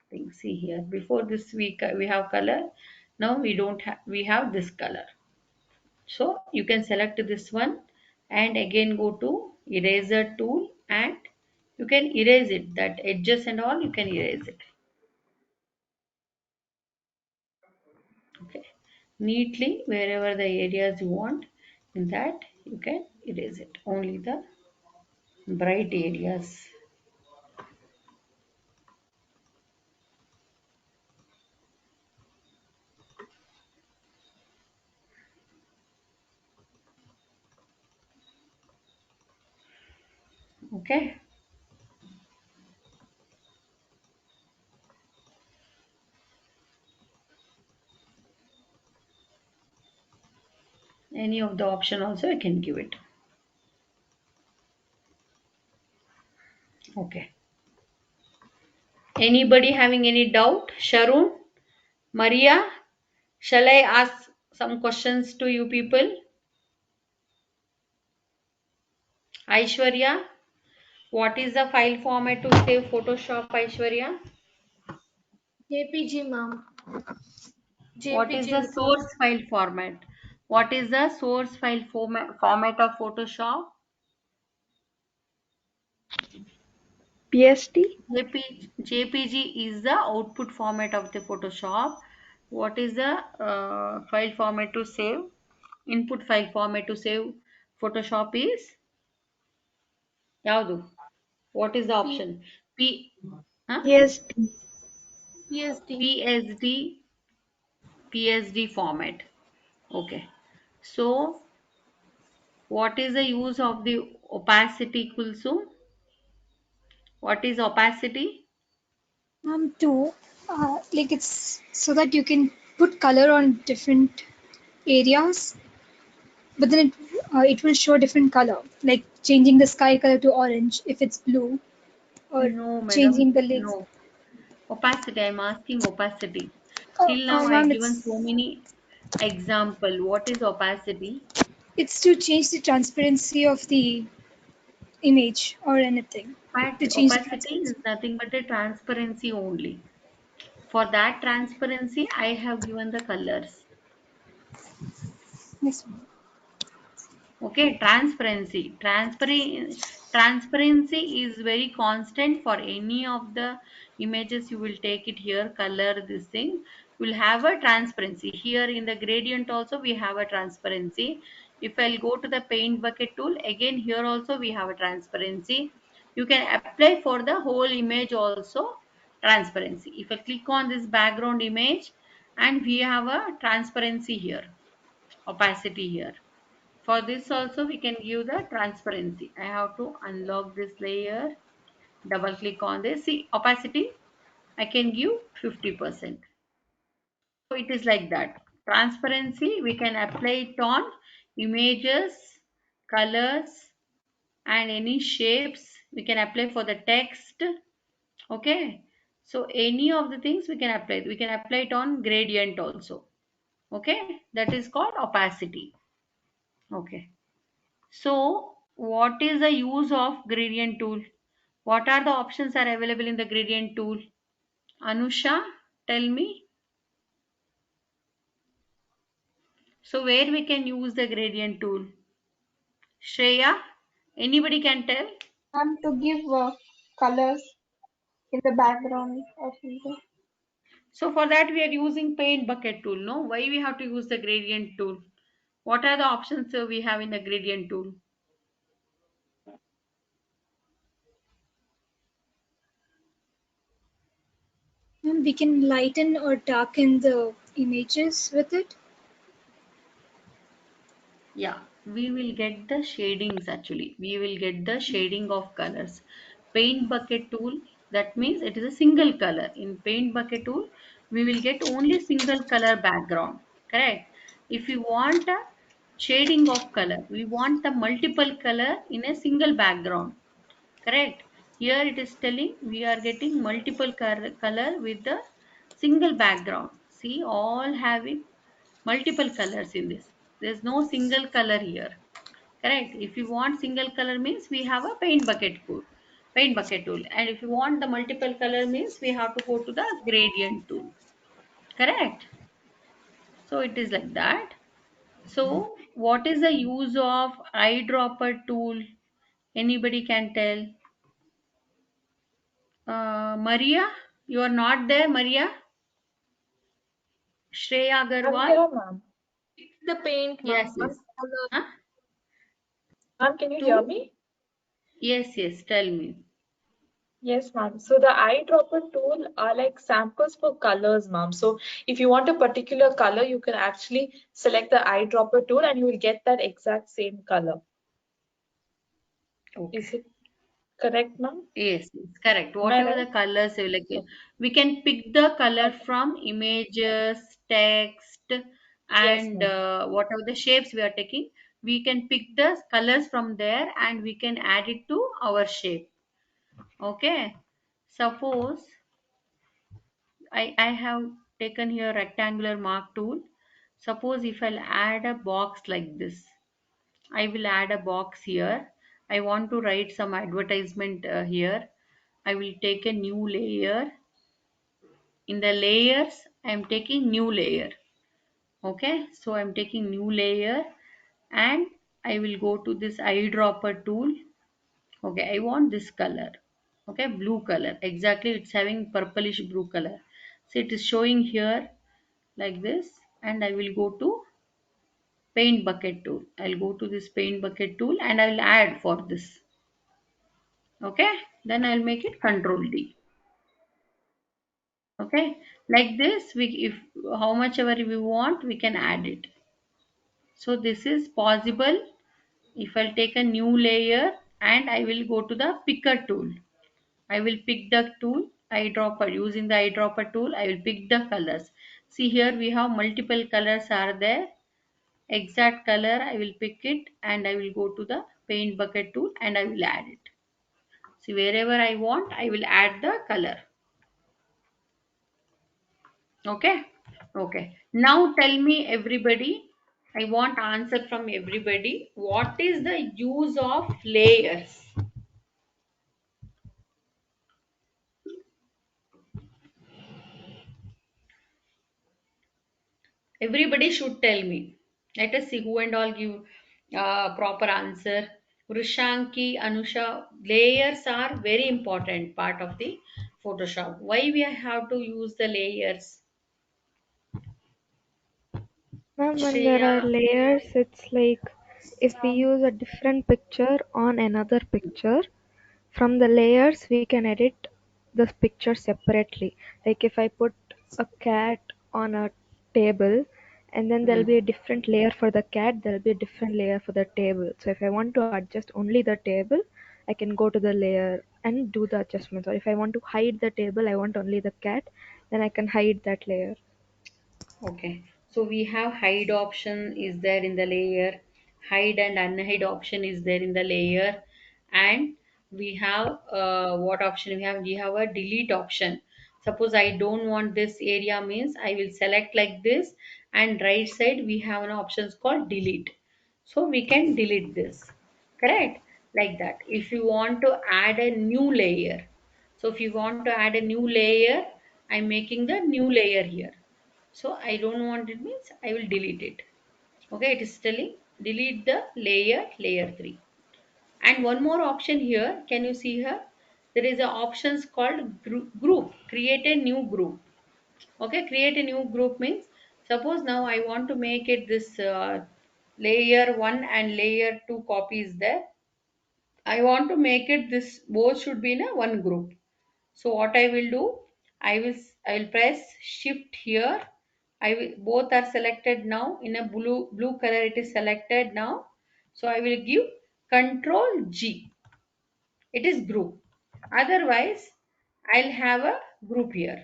thing. See here, before this we have color, now we don't have, we have this color. So you can select this one and again go to eraser tool and you can erase it, that edges and all you can erase it. Okay, neatly wherever the areas you want, in that you can erase it, only the bright areas. Okay, any of the option also you can give it. Okay, anybody having any doubt? Sharon, Maria, shall I ask some questions to you people? Aishwarya, what is the file format to save Photoshop, Aishwarya? JPG, ma'am. What is JPG the because source file format? What is the source file format of Photoshop? PST. JPG is the output format of the Photoshop. What is the file format to save? Input file format to save Photoshop is yaudu? What is the P- option? P, huh? PST. PSD. PSD format. Okay. So what is the use of the opacity, Kulsum? What is opacity? Two, like it's so that you can put color on different areas, but then it will show different color, like changing the sky color to orange if it's blue, or No, madam. changing the legs. No. Opacity. I'm asking opacity. Till now, I Ma'am, given so many example. What is opacity? it's to change the transparency of the image or anything. To But change the opacity transparency. is nothing but a transparency only. For that transparency, I have given the colors. Yes, ma'am. Okay, transparency is very constant for any of the images. You will take it here, color, this thing will have a transparency. Here in the gradient also we have a transparency. If I'll go to the paint bucket tool, again here also we have a transparency. You can apply for the whole image also transparency. If I click on this background image, and we have a transparency here, opacity here. For this also we can give the transparency. I have to unlock this layer, double click on this. See opacity, I can give 50%. So it is like that. Transparency, we can apply it on images, colors, and any shapes. We can apply for the text. Okay. So any of the things we can apply. We can apply it on gradient also. Okay. That is called opacity. Okay. So what is the use of gradient tool? What are the options are available in the gradient tool? Anusha, tell me. So where we can use the gradient tool? Shreya, anybody can tell? To give colors in the background or something. So for that we are using paint bucket tool. No, why we have to use the gradient tool? What are the options we have in the gradient tool? We can lighten or darken the images with it. Yeah, we will get the shadings actually. We will get the shading of colors. Paint bucket tool, that means it is a single color. In paint bucket tool, we will get only single color background. Correct. If you want a shading of color, we want the multiple color in a single background. Correct. Here it is telling we are getting multiple color with the single background. See, all having multiple colors in this. There's no single color here. Correct. If you want single color means we have a paint bucket tool. And if you want the multiple color means we have to go to the gradient tool. Correct. So it is like that. So what is the use of eyedropper tool? Anybody can tell? Maria, you are not there, Maria? Shreya I'm Agarwal? here, ma'am. The paint, Yes, ma'am. yes. Huh? Ma'am, can you hear Two? me? Yes, yes. Tell me. Yes, ma'am. So the eyedropper tool are like samples for colors, ma'am. So if you want a particular color, you can actually select the eyedropper tool and you will get that exact same color. Okay. Is it correct, ma'am? Yes, yes, correct. Am I Whatever the right? colors you like, we can pick the color Okay. from images, text, Yes, and ma'am. whatever the shapes we are taking. We can pick the colors from there and we can add it to our shape. Okay. Suppose I have taken here rectangular mark tool. Suppose if I'll add a box like this, I will add a box here. I want to write some advertisement here. I will take a new layer. In the layers, I am taking new layer. Okay, so I'm taking new layer and I will go to this eyedropper tool. Okay, I want this color. Okay, blue color. Exactly, it's having purplish blue color. So it is showing here like this, and I will go to paint bucket tool. I'll go to this paint bucket tool and I will add for this. Okay, then I'll make it control D. Okay, like this, we if how much ever we want, we can add it. So this is possible. If I'll take a new layer and I will go to the picker tool, I will pick the tool eyedropper. Using the eyedropper tool, I will pick the colors. See here we have multiple colors are there. Exact color I will pick it and I will go to the paint bucket tool and I will add it. See wherever I want, I will add the color. Okay. Okay. Now tell me everybody. I want answer from everybody. What is the use of layers? Everybody should tell me. Let us see who and all give proper answer. Vrishanki, Anusha, layers are very important part of the Photoshop. Why we have to use the layers? Ma'am, when there are Shreya, layers, it's like if we use a different picture on another picture, from the layers we can edit the picture separately. Like if I put a cat on a table, and then there'll be a different layer for the cat, there'll be a different layer for the table. So if I want to adjust only the table, I can go to the layer and do the adjustments. Or if I want to hide the table, I want only the cat, then I can hide that layer. Okay, so we have hide option is there in the layer, hide and unhide option is there in the layer, and we have what option we have? We have a delete option. Suppose I don't want this area means I will select like this, and right side we have an option called delete. So we can delete this, correct? Like that. If you want to add a new layer, so if you want to add a new layer, I'm making the new layer here. So I don't want it means I will delete it. Okay, it is telling delete the layer 3. And one more option here, can you see here? There is a options called group, create a new group. Okay, create a new group means suppose now I want to make it this layer 1 and layer 2 copies there. I want to make it this both should be in a one group. So what I will do, I will press shift here. I will both are selected now in a blue color it is selected now. So I will give control G. It is group. Otherwise I'll have a group here.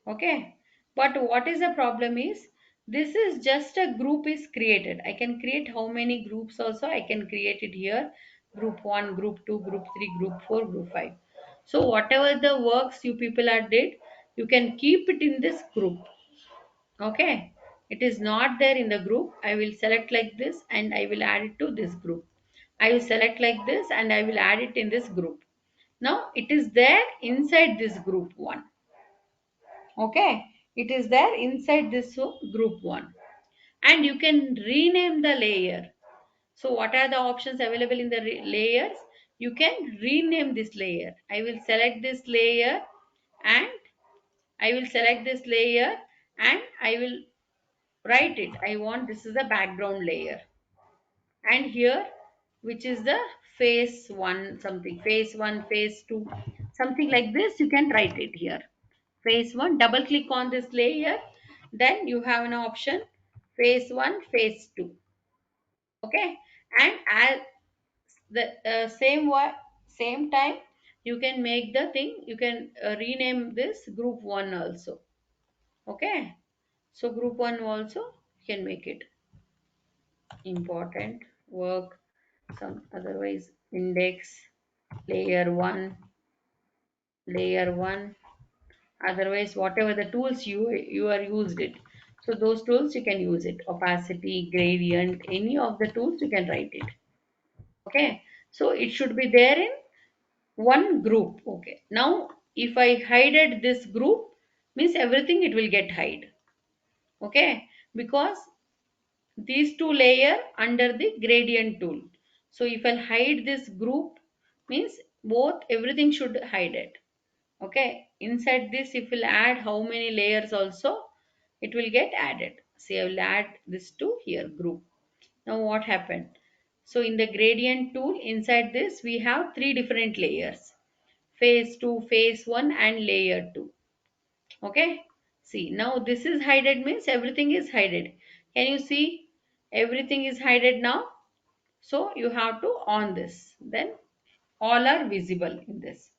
Okay, but what is the problem is this is just a group is created. I can create how many groups also I can create it here, group 1, group 2, group 3, group 4, group 5. So whatever the works you people are did, you can keep it in this group. Okay, it is not there in the group. I will select like this and I will add it to this group. I will select like this and I will add it in this group. Now it is there inside this group 1. Okay, it is there inside this group 1, and you can rename the layer. So what are the options available in the layers? You can rename this layer. I will select this layer, and I will select this layer, and I will write it. I want this is the background layer, and here which is the phase 1 something, phase 1, phase 2, something like this you can write it here. Phase 1, double click on this layer, then you have an option phase 1, phase 2. Okay, and as the same time you can make the thing, you can rename this group 1 also. Okay, so group 1 also you can make it important work, some otherwise index layer 1, layer 1, otherwise whatever the tools you are used it, so those tools you can use it, opacity, gradient, any of the tools you can write it. Okay, so it should be there in one group. Okay, now if I hided this group means everything it will get hide. Okay, because these two layer under the gradient tool, so if I hide this group means both everything should hide it. Okay, inside this if we'll add how many layers also it will get added. See, I will add this to here group. Now what happened, so in the gradient tool inside this we have three different layers, phase 2, phase 1 and layer 2. Okay, see now this is hided means everything is hided. Can you see everything is hided now? So you have to on this, then all are visible in this.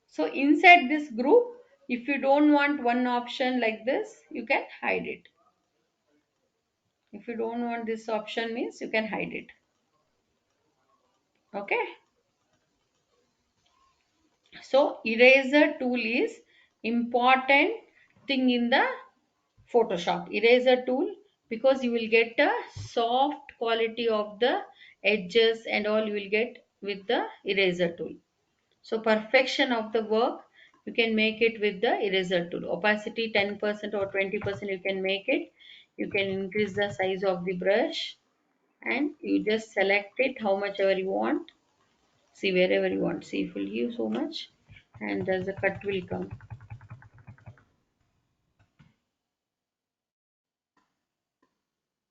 So inside this group, if you don't want one option like this, you can hide it. If you don't want this option means you can hide it. Okay. So eraser tool is important thing in the Photoshop. Eraser tool, because you will get a soft quality of the edges and all you will get with the eraser tool. So perfection of the work you can make it with the eraser tool. Opacity 10% or 20% you can make it. You can increase the size of the brush and you just select it how much ever you want. See wherever you want. See, if you give so much and thus the cut will come.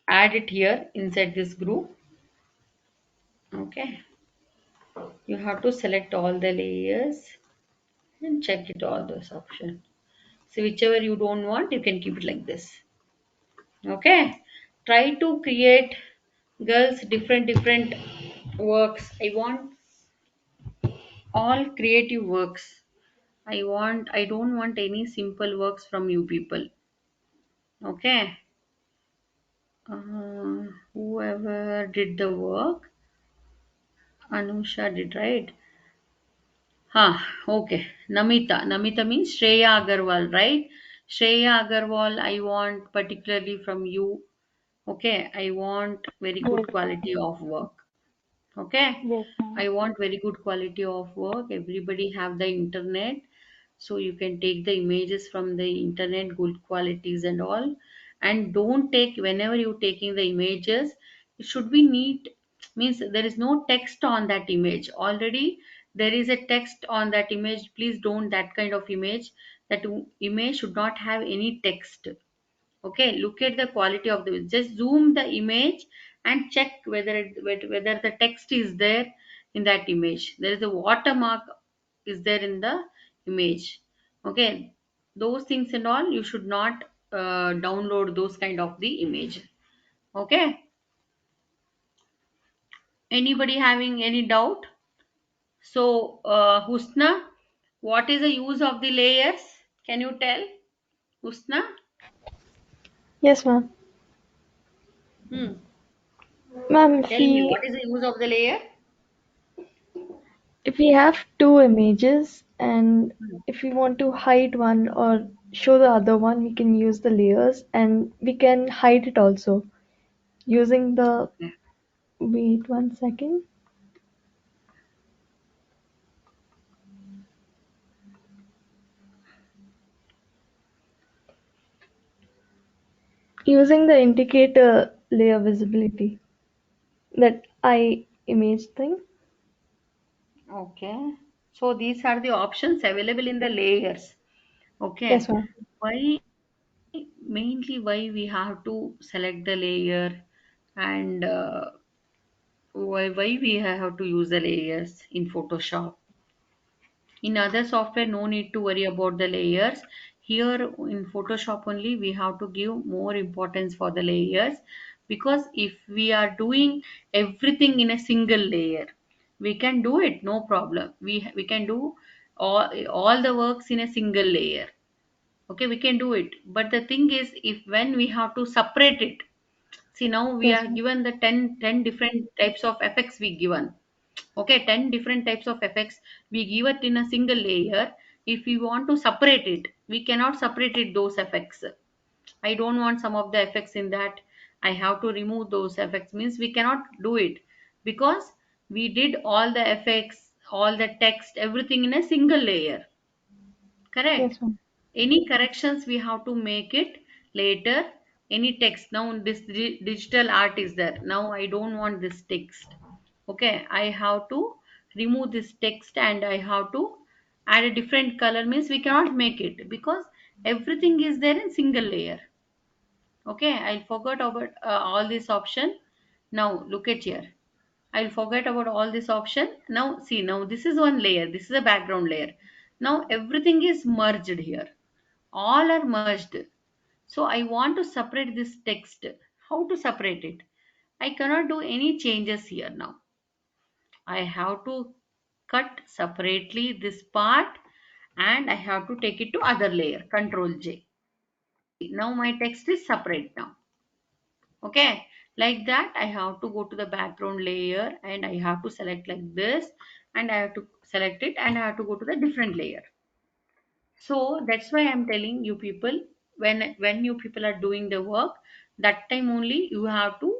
Add it here inside this group. Okay. You have to select all the layers and check it all those options. So whichever you don't want, you can keep it like this. Okay. Try to create, girls, different works. I want all creative works. I don't want any simple works from you people. Okay. Whoever did the work, Anusha did, right? Huh, okay. Namita. Namita means Shreya Agarwal, right? Shreya Agarwal, I want particularly from you. Okay, I want very Yes, good quality of work. Okay, yes, ma'am. I want very good quality of work. Everybody have the internet, so you can take the images from the internet, good qualities and all. And don't take, whenever you taking the images, it should be neat. Means there is no text on that image. Already there is a text on that image. Please don't that kind of image. That image should not have any text. Okay, look at the quality of the, just zoom the image and check whether the text is there in that image. There is a watermark is there in the image. Okay, those things and all you should not download those kind of the image. Okay, anybody having any doubt? So Husna, what is the use of the layers? Can you tell, Husna? Yes, ma'am. Hmm. Ma'am, Tell me, what is the use of the layer? if we have two images and Hmm. if we want to hide one or show the other one, we can use the layers and we can hide it also using the, Okay. wait 1 second. Using the indicator layer visibility, that eye image thing. Okay. So these are the options available in the layers. Yes, Okay. ma'am. Why, mainly why we have to select the layer, and why we have to use the layers in Photoshop. In other software, no need to worry about the layers. Here in Photoshop only, we have to give more importance for the layers, because if we are doing everything in a single layer, we can do it, no problem. We can do all the works in a single layer. Okay, we can do it. But the thing is, if when we have to separate it, see now we Yes, are ma'am. given the 10 different types of effects we given. Okay, 10 different types of effects we give it in a single layer. If we want to separate it, we cannot separate it those effects. I don't want some of the effects in that. I have to remove those effects, means we cannot do it, because we did all the effects, all the text, everything in a single layer. Correct. Yes, ma'am. Any corrections we have to make it later. Any text, now this digital art is there, now I don't want this text. Okay, I have to remove this text and I have to add a different color, means we cannot make it because everything is there in single layer. Okay, I'll forget about all this option. Now look at here, I'll forget about all this option. Now see, now this is one layer, this is a background layer. Now everything is merged here, all are merged. So I want to separate this text. How to separate it? I cannot do any changes here now. I have to cut separately this part and I have to take it to other layer. Control J. Now my text is separate now. Okay. Like that, I have to go to the background layer and I have to select like this, and I have to select it and I have to go to the different layer. So that's why I'm telling you people, when you people are doing the work, that time only you have to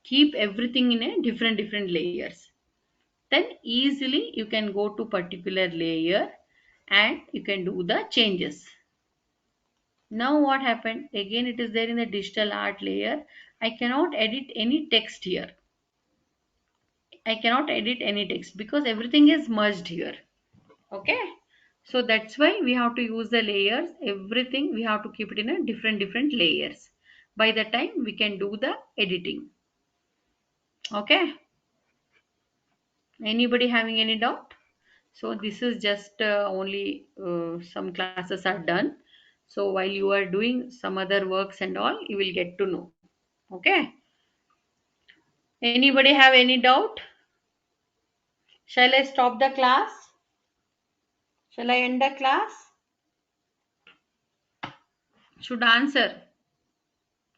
keep everything in a different layers. Then easily you can go to particular layer and you can do the changes. Now what happened? Again, it is there in the digital art layer. I cannot edit any text here. I cannot edit any text because everything is merged here. Okay, so that's why we have to use the layers. Everything we have to keep it in a different layers. By the time we can do the editing. Okay, anybody having any doubt? So this is just only some classes are done. So while you are doing some other works and all, you will get to know. Okay. Anybody have any doubt? Shall I stop the class? Shall I end the class? Should answer.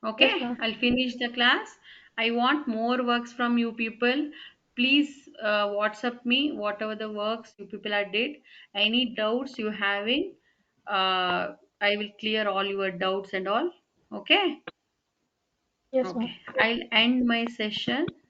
Yes, Okay, ma'am. I'll finish the class. I want more works from you people. Please WhatsApp me whatever the works you people are did. Any doubts you having, I will clear all your doubts and all. Okay. Yes, ma'am. Okay. I'll end my session.